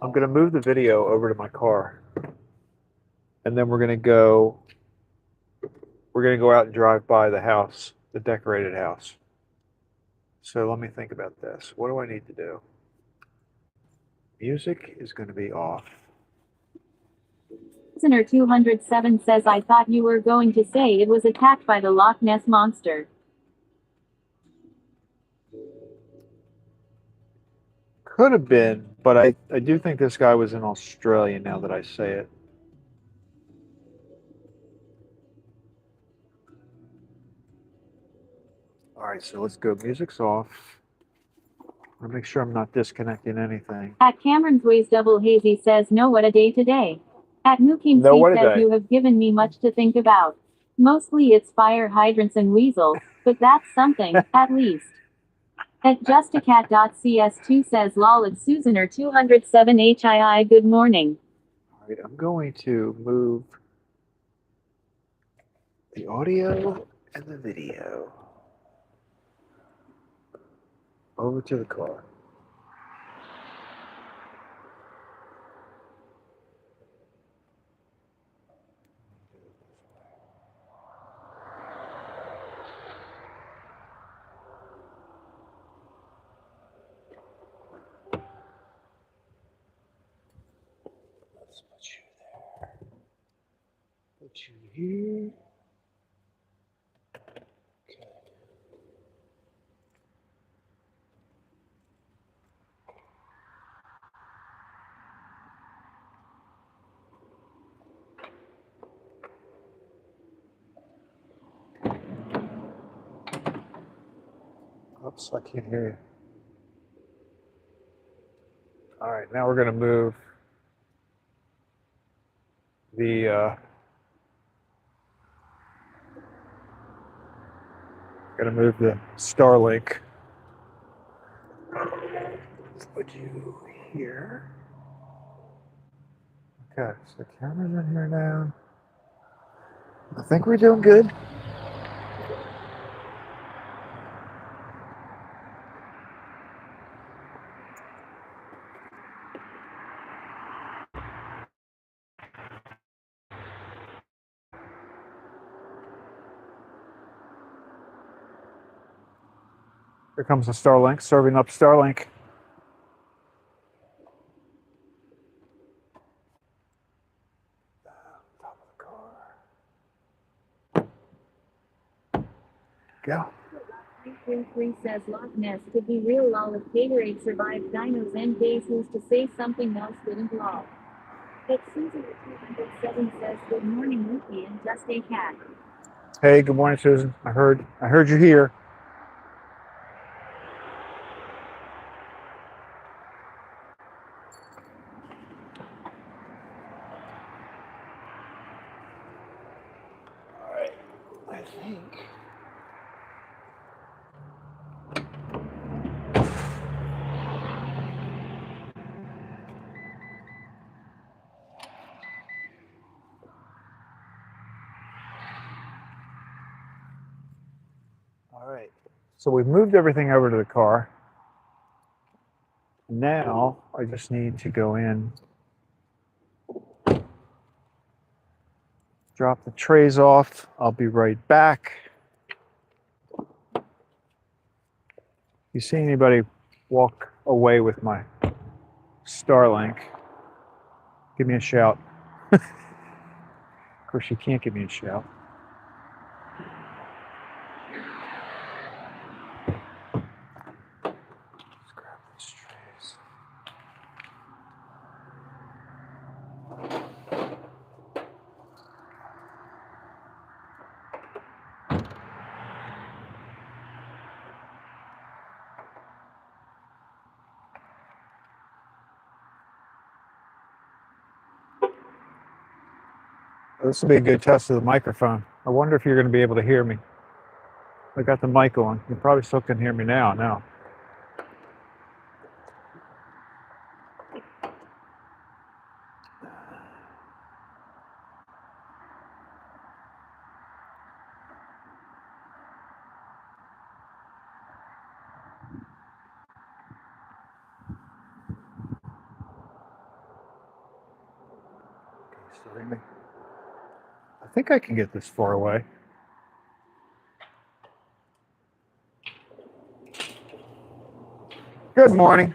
I'm going to move the video over to my car. And then we're going to go out and drive by the house, the decorated house. So let me think about this. What do I need to do? Music is going to be off. Listener 207 says, I thought you were going to say it was attacked by the Loch Ness Monster. Could have been, but I do think this guy was in Australia now that I say it. All right, so let's go. Music's off. I want to make sure I'm not disconnecting anything. At Cameron's Ways Double Hazy says, no, what a day today. At Mookim says, you have given me much to think about. Mostly it's fire hydrants and weasels, but that's something, at least. At Justacat.cs2 says, lol, it's Susaner 207 HII good morning. All right, I'm going to move the audio and the video over to the car. Let's put you there. Put you here. Okay. Oops, I can't hear you. All right, now we're going to move the Starlink. Let's put you here. Okay, so the camera's in here now. I think we're doing good. Here comes the Starlink, serving up Starlink. Top of the car. Go. Craycray says Loch Ness could be real lol if Gatorade survived dinos and days. Who's to say something else didn't lol? But Susan 207 says good morning Lucy and just a cat. Hey, good morning, Susan. I heard you're here. All right, I think. All right. So we've moved everything over to the car. Now I just need to go in, drop the trays off. I'll be right back. You see anybody walk away with my Starlink, give me a shout. Of course, you can't give me a shout. Let's grab these trays. This will be a good test of the microphone. I wonder if you're going to be able to hear me. I got the mic on. You probably still can hear me now. Now. Can you still hear me? I think I can get this far away. Good morning.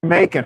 Making.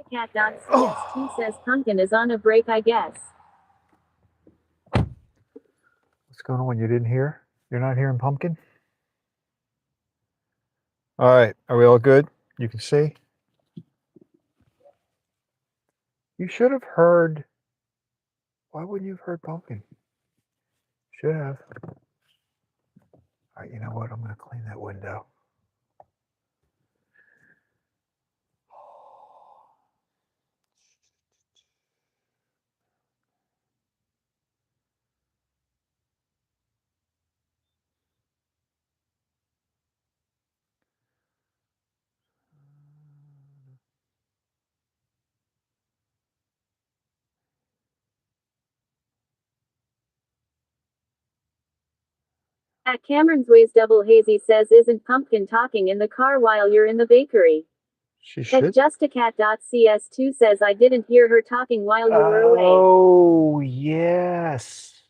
Cat.cs2 says Pumpkin is on a break, I guess. What's going on? You didn't hear? You're not hearing Pumpkin? All right. Are we all good? You can see? You should have heard. Why wouldn't you have heard Pumpkin? Should have. All right. You know what? I'm going to clean that window. At Cameron's Ways Double Hazy says isn't Pumpkin talking in the car while you're in the bakery? She At should. Justacat.cs2 says I didn't hear her talking while you were away. Oh, yes.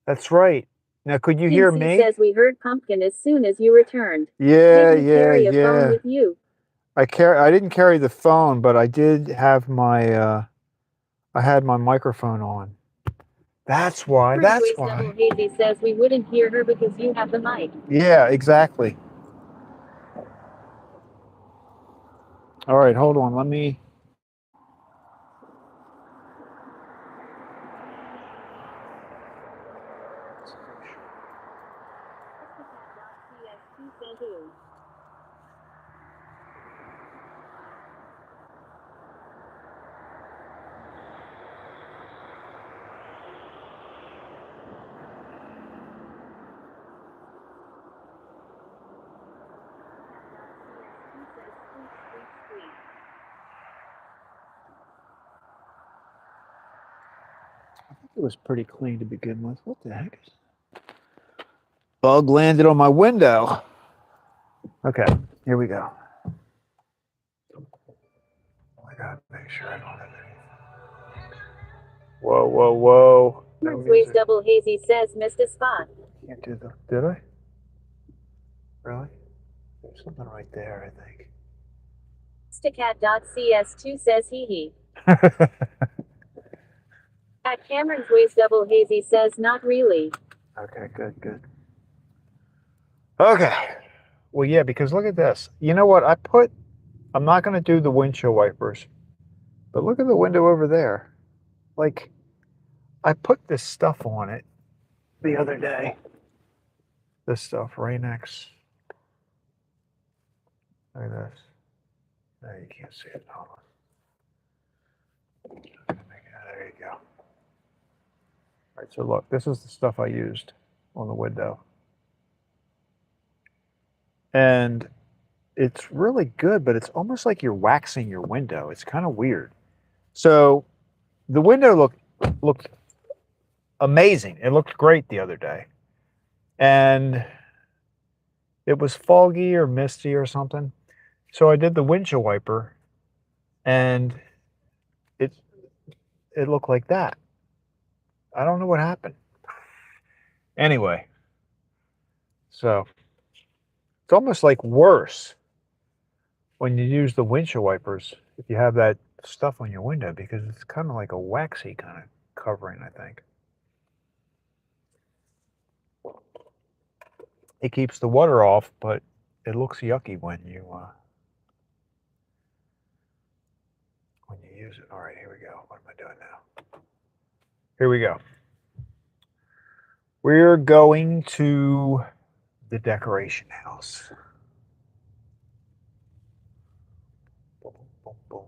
That's right. Now, could you hear Quincy me? says we heard Pumpkin as soon as you returned. Yeah, Did you carry a phone yeah. with you? I didn't carry the phone, but I did have my I had my microphone on. That's why. Cameron's That's Ways why. Double Hazy says we wouldn't hear her because you have the mic. Yeah, exactly. All right, hold on. Let me. Justacat.cs2 says who? It was pretty clean to begin with. What the heck? Bug landed on my window. Okay, here we go. I gotta make sure I don't have any. Whoa, whoa, whoa. No Cameron's Ways music. Double Hazy says missed a spot. Can't do the. Did I? Really? There's something right there, I think. Justacat.cs2 says hee. At Cameron's Ways Double Hazy says not really. Okay, good. Okay. Well, yeah, because look at this. You know what? I put I'm not going to do the windshield wipers, but look at the window over there. Like, I put this stuff on it the other day. This stuff, Rain-X. Look at this. No, you can't see it. Hold on. There you go. All right, so look, this is the stuff I used on the window. And it's really good, but it's almost like you're waxing your window. It's kind of weird. So the window looked amazing. It looked great the other day. And it was foggy or misty or something. So I did the windshield wiper and it looked like that. I don't know what happened. Anyway, so it's almost like worse when you use the windshield wipers if you have that stuff on your window, because it's kind of like a waxy kind of covering, I think. It keeps the water off, but it looks yucky when you use it. All right, here we go. What am I doing now? Here we go. We're going to the decoration house. Boom, boom, boom.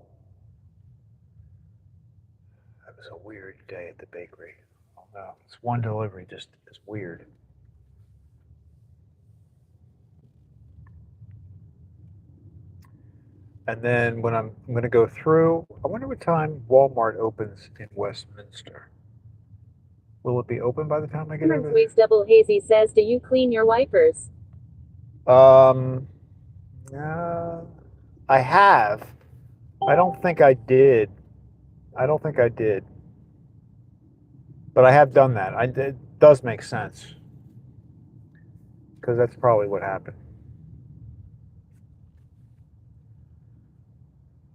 That was a weird day at the bakery. Oh no, it's one delivery, just is weird. And then when I'm going to go through, I wonder what time Walmart opens in Westminster. Will it be open by the time I get over there? Waste Double Hazy says, do you clean your wipers? I have. I don't think I did. But I have done that. It does make sense, because that's probably what happened.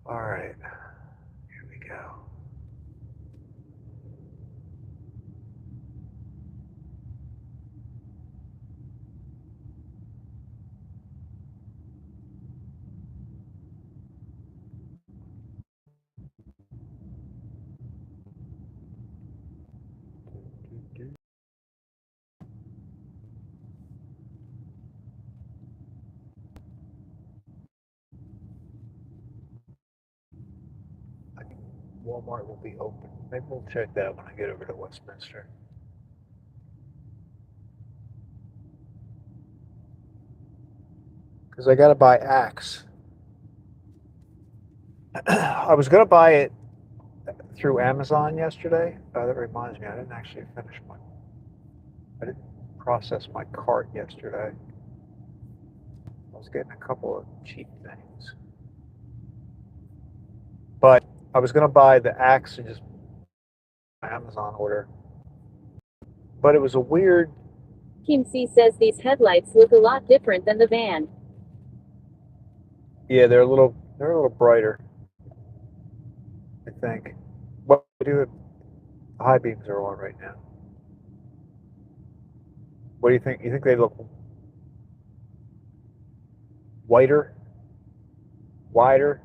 All right, here we go. Walmart will be open. Maybe we'll check that when I get over to Westminster. Because I got to buy Axe. I was going to buy it through Amazon yesterday. That reminds me, I didn't actually I didn't process my cart yesterday. I was getting a couple of cheap things. But I was going to buy the Axe and just Amazon order. But it was a weird... Kim C says these headlights look a lot different than the van. Yeah, they're a little brighter, I think. What do the high beams are on right now? What do you think? You think they look whiter? Wider?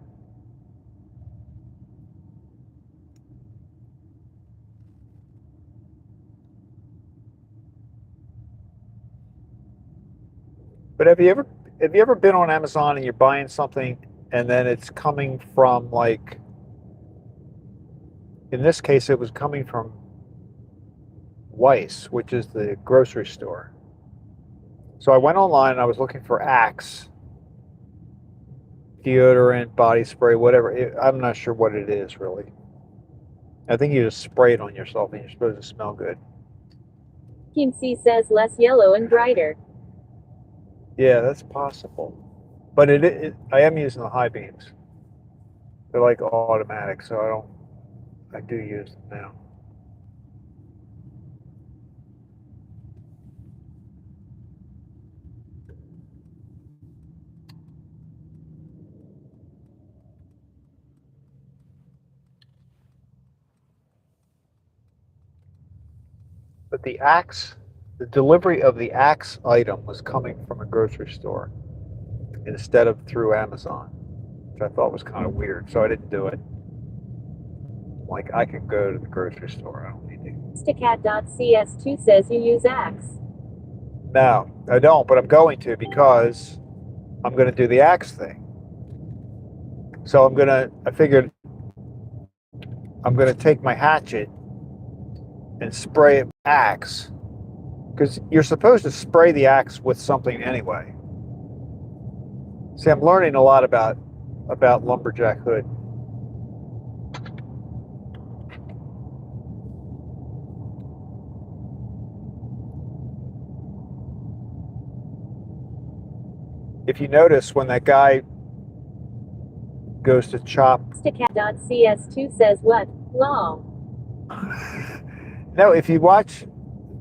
But have you ever been on Amazon and you're buying something and then it's coming from, like, in this case it was coming from Weiss, which is the grocery store. So I went online and I was looking for Axe deodorant, body spray, whatever. I'm not sure what it is really. I think you just spray it on yourself and you're supposed to smell good. Kim C says less yellow and brighter. Yeah, that's possible. But I am using the high beams. They're like automatic, so I do use them now. But the delivery of the Axe item was coming from a grocery store instead of through Amazon, which I thought was kind of weird, so I didn't do it. Like, I can go to the grocery store. I don't need to. Stacat.cs2 says you use axe. No, I don't, but I'm going to because I'm going to do the axe thing. So I figured I'm going to take my hatchet and spray it with axe, because you're supposed to spray the axe with something anyway. See, I'm learning a lot about lumberjack hood. If you notice, when that guy goes to chop... Stacat.cs2 says what? Lol. No, if you watch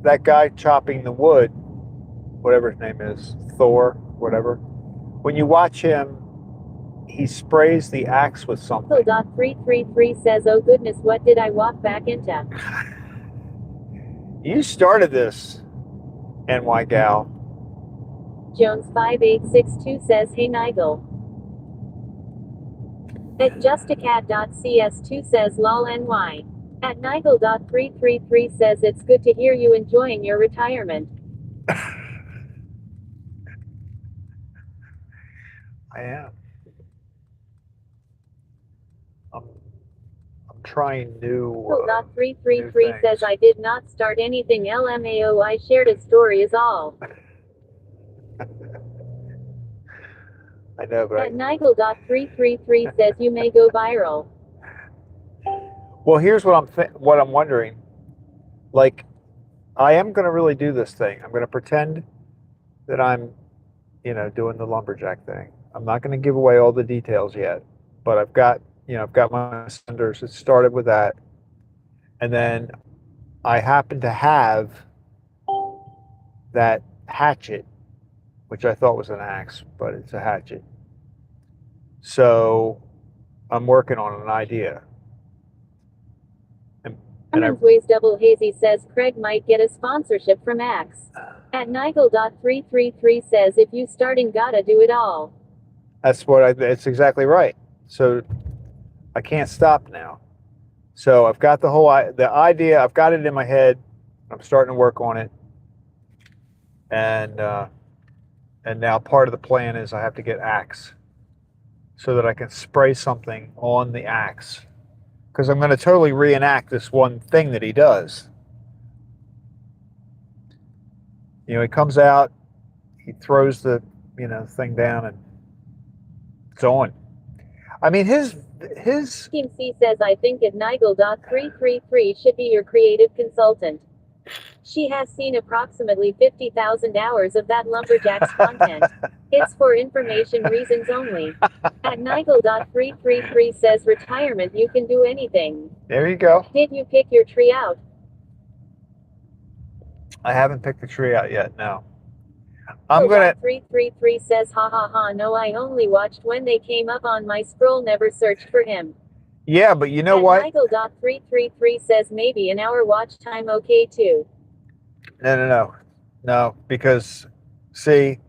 that guy chopping the wood, whatever his name is, Thor, whatever, when you watch him, he sprays the axe with something. Phil.333 says, oh goodness, what did I walk back into? You started this, NY gal. Jones5862 says, hey Nigel. At justacat.cs2 says lol ny. At Nigel.333 says it's good to hear you enjoying your retirement. I am. I'm trying new. Phil.333 says I did not start anything LMAO. I shared a story is all. I know, but At Nigel.333 says you may go viral. Well, here's what I'm wondering. Like, I am going to really do this thing. I'm going to pretend that I'm, doing the lumberjack thing. I'm not going to give away all the details yet, but I've got my senders. It started with that, and then I happen to have that hatchet, which I thought was an axe, but it's a hatchet. So I'm working on an idea. Ways Double Hazy says Craig might get a sponsorship from Axe. At Nigel.333 says if you starting gotta do it all. It's exactly right. So I can't stop now. So I've got the idea, I've got it in my head. I'm starting to work on it. And now part of the plan is I have to get axe so that I can spray something on the axe. Because I'm going to totally reenact this one thing that he does. He comes out, he throws the, thing down, and it's on. I mean, his Team C says I think at Nigel.333 should be your creative consultant. She has seen approximately 50,000 hours of that lumberjack's content. It's for information reasons only. At Nigel.333 says retirement, you can do anything. There you go. Did you pick your tree out? I haven't picked the tree out yet, no. I'm gonna... 333 says ha ha ha, no, I only watched when they came up on my scroll, never searched for him. Yeah, but you know what? Nigel.333 says maybe an hour watch time okay too. No, because see,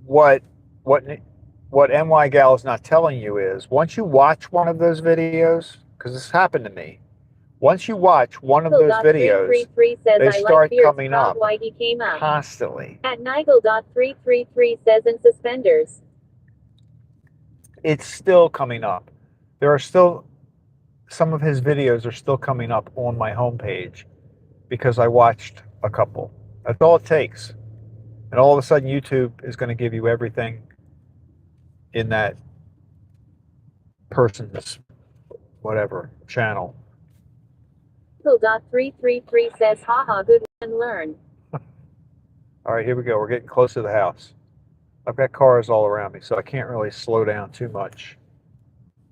what NY Gal is not telling you is once you watch one of those videos, because this happened to me, once you watch one of those videos, they start coming up constantly. At Nigel.333 says in suspenders. It's still coming up. There are still, some of his videos are still coming up on my homepage because I watched a couple. That's all it takes. And all of a sudden YouTube is going to give you everything in that person's whatever channel. Phil.333 says haha, good and learn. All right, here we go. We're getting close to the house. I've got cars all around me, so I can't really slow down too much.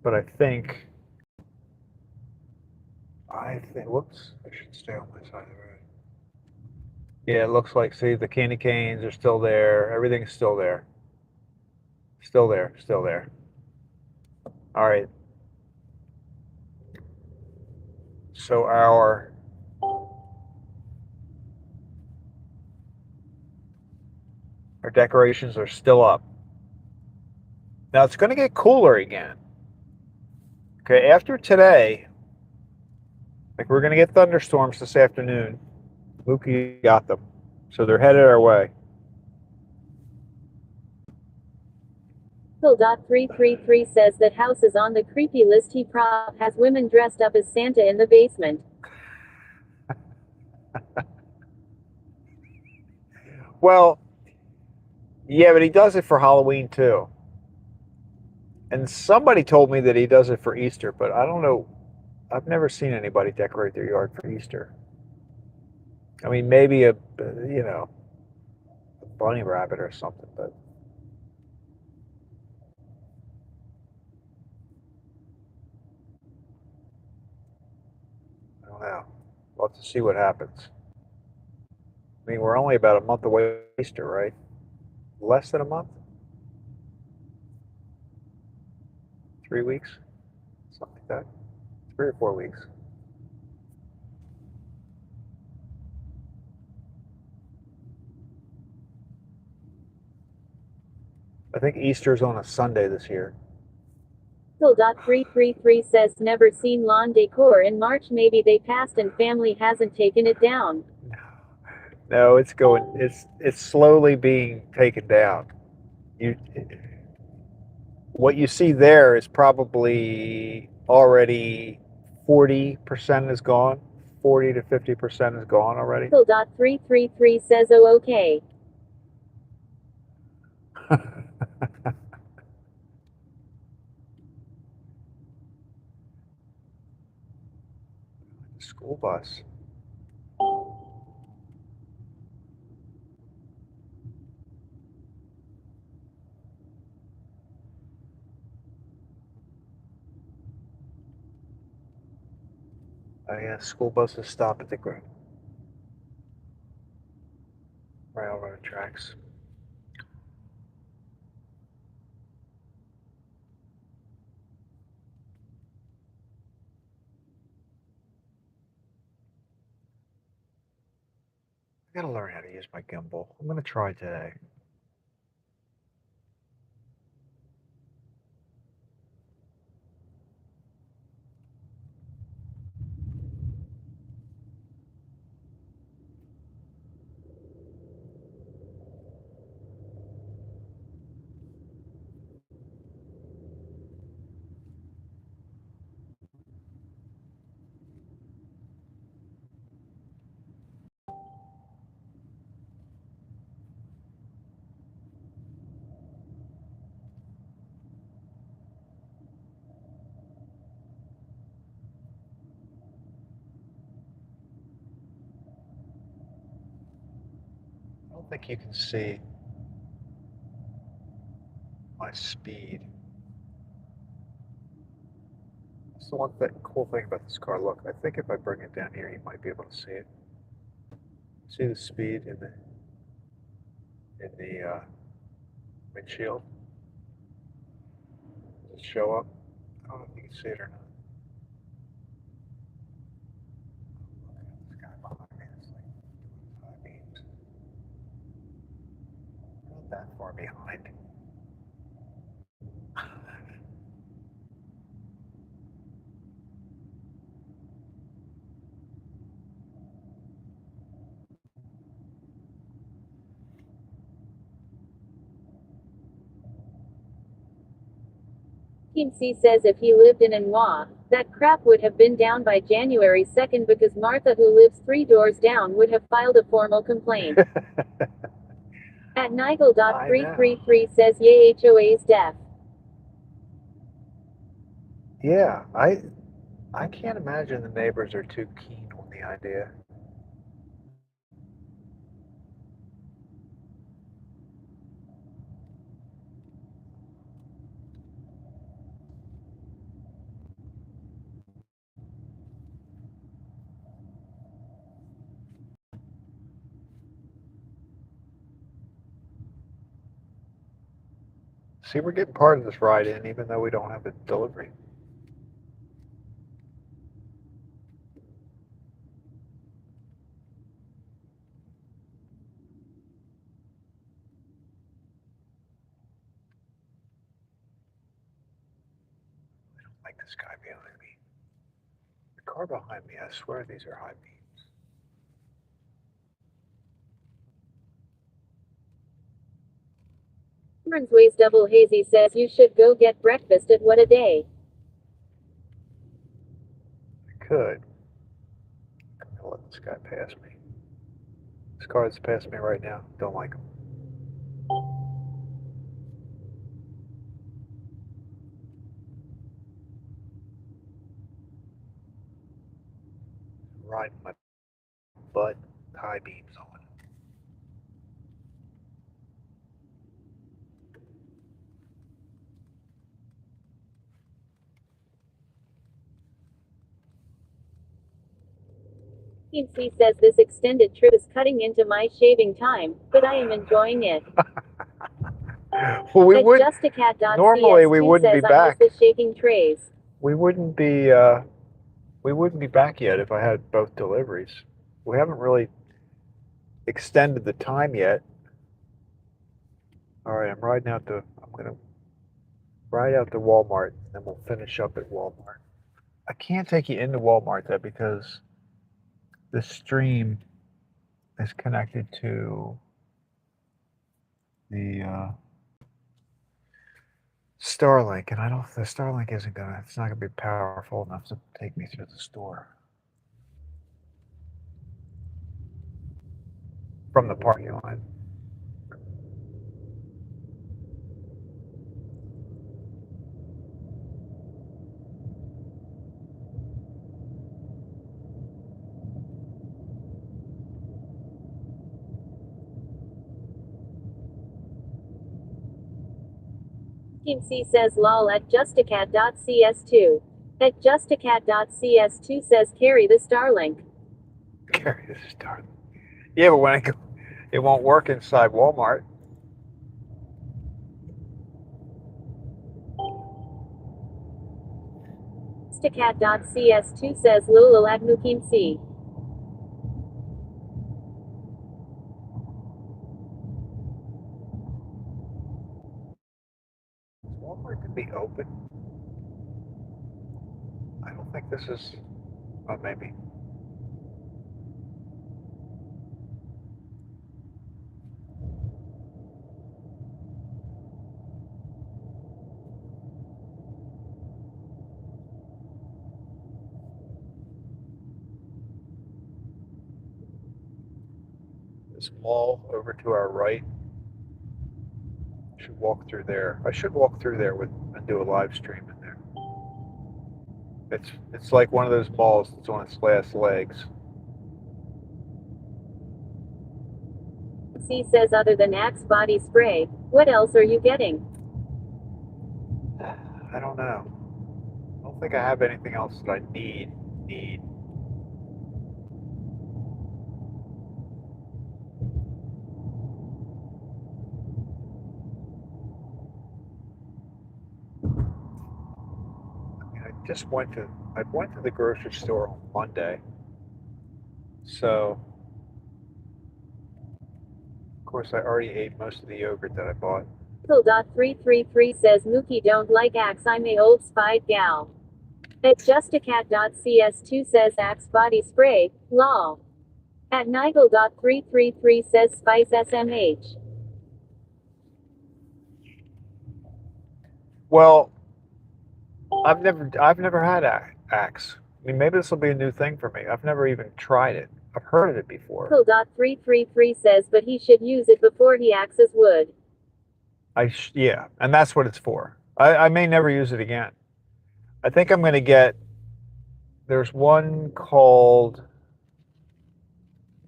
But I think, whoops, I should stay on my side of the road. Yeah, it looks like, see, the candy canes are still there. Everything's still there. Still there. All right. So our decorations are still up. Now it's going to get cooler again. Okay, after today, like we're gonna get thunderstorms this afternoon. Mookie got them, so they're headed our way. Phil.333 says that house is on the creepy list. He probably has women dressed up as Santa in the basement. Well, yeah, but he does it for Halloween too. And somebody told me that he does it for Easter, but I don't know. I've never seen anybody decorate their yard for Easter. I mean, maybe a bunny rabbit or something, but I don't know. We'll have to see what happens. I mean, we're only about a month away from Easter, right? Less than a month? 3 weeks? Something like that. 3 or 4 weeks. I think Easter's on a Sunday this year. Phil.333 says never seen lawn decor in March. Maybe they passed and family hasn't taken it down. No, it's going. It's slowly being taken down. You, what you see there is probably already 40% is gone. 40 to 50% is gone already. Phil.333 says oh okay. School bus. Oh yeah, school buses stop at the railroad tracks. I gotta learn how to use my gimbal. I'm gonna try today. I don't think you can see my speed. That's the one cool thing about this car. Look, I think if I bring it down here, you might be able to see it. See the speed in the windshield? Does it show up? I don't know if you can see it or not. Look at this guy behind me. It's like doing high beams. Not that far behind. Team C says if he lived in Anwa, that crap would have been down by January 2nd because Martha, who lives 3 doors down, would have filed a formal complaint. At Nigel.333 says yay HOA's deaf. Yeah, I can't imagine the neighbors are too keen on the idea. See, we're getting part of this ride in, even though we don't have a delivery. My like this guy behind me. The car behind me, I swear these are high beams. Ways Double Hazy says you should go get breakfast at What a Day. I could. I'm gonna let this guy pass me. This car that's passing me right now, don't like him. Riding my butt, high beams on. C says this extended trip is cutting into my shaving time, but I am enjoying it. Well, we would normally we JustACat.cs2 wouldn't be says back. I'm also shaking trays. We wouldn't be back yet if I had both deliveries. We haven't really extended the time yet. All right, I'm gonna ride out to Walmart, and then we'll finish up at Walmart. I can't take you into Walmart though because the stream is connected to the Starlink, and the Starlink it's not gonna be powerful enough to take me through the store from the parking lot. Kim C says lol at JustACat.cs2. At JustACat.cs2 says carry the Starlink. Carry the Starlink. Yeah, but when I go, it won't work inside Walmart. JustACat.cs2 says lol at Mukim C. Walmart could be open. I don't think this is. Oh, maybe. This mall over to our right. Should walk through there. I should walk through there and do a live stream in there. It's like one of those malls that's on its last legs. C says other than Axe body spray, what else are you getting? I don't know. I don't think I have anything else that I need. I went to the grocery store on Monday. So, of course, I already ate most of the yogurt that I bought. Pickle.333 says Mookie don't like Axe, I'm a old spied gal. At JustACat.cs2 says Axe body spray, lol. At Nigel.333 says Spice SMH. Well, I've never had Axe. I mean, maybe this will be a new thing for me. I've never even tried it. I've heard of it before. Pickle.333 says but he should use it before he axes wood. Yeah, and that's what it's for. I may never use it again. I think I'm going to get. There's one called.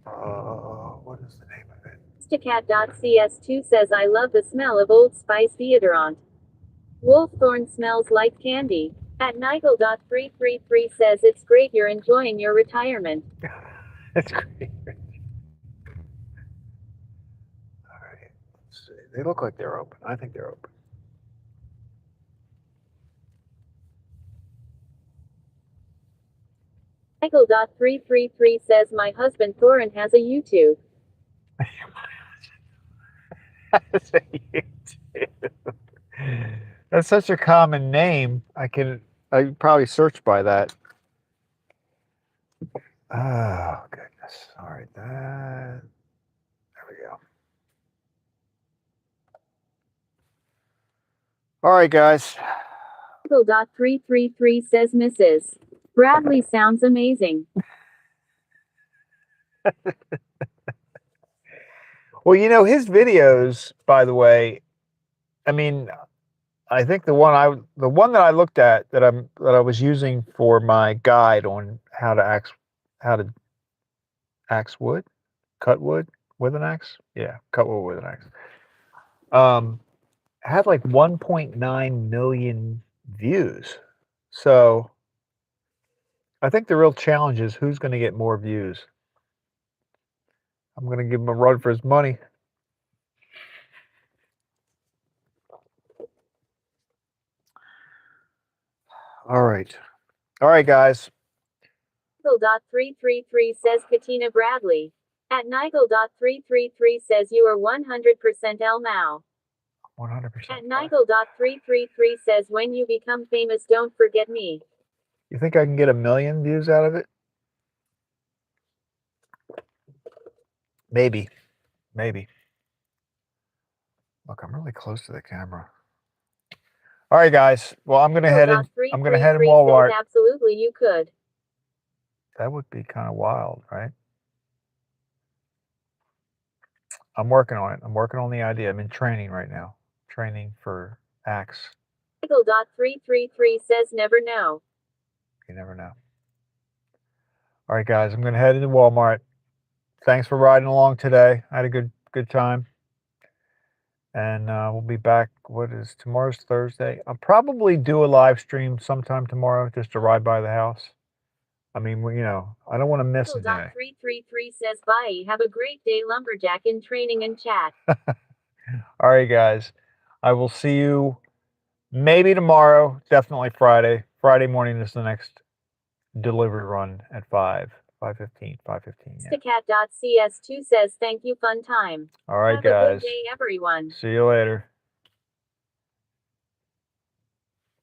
What is the name of it? JustACat.cs2 says I love the smell of Old Spice deodorant. Wolfthorn smells like candy. At Nigel.333 says it's great you're enjoying your retirement. That's great. All right. Let's see. They look like they're open. I think they're open. Michael.333 says my husband Thorin has a YouTube. That's a YouTube. That's such a common name. I I probably searched by that. Oh goodness! All right, there we go. All right, guys. Michael.333 says Mrs. Bradley sounds amazing. Well, you know, his videos, by the way, I mean, I think the one that I looked at that I was using for my guide on how to axe wood, cut wood with an axe. Yeah, cut wood with an axe. Had like 1.9 million views. So I think the real challenge is who's going to get more views. I'm going to give him a run for his money. All right. All right, guys. Nigel.333 says Katina Bradley. At Nigel.333 says you are 100% El Mao. 100%. At Nigel.333 says when you become famous, don't forget me. You think I can get 1 million views out of it? Maybe. Maybe. Look, I'm really close to the camera. All right, guys. Well, I'm gonna head in Walmart. Says absolutely, you could. That would be kind of wild, right? I'm working on it. I'm working on the idea. I'm in training right now. Training for axe. Michael.333 says never know. You never know. All right, guys. I'm gonna head into Walmart. Thanks for riding along today. I had a good time. And we'll be back. Tomorrow's Thursday? I'll probably do a live stream sometime tomorrow just to ride by the house. I mean, you know, I don't want to miss a day. 333 says bye. Have a great day, Lumberjack, in training and chat. All right, guys. I will see you maybe tomorrow. Definitely Friday. Friday morning is the next delivery run at 5:15. Yeah. Stacat.cs2 says thank you, fun time. All right, Have guys. a good day, everyone. See you later.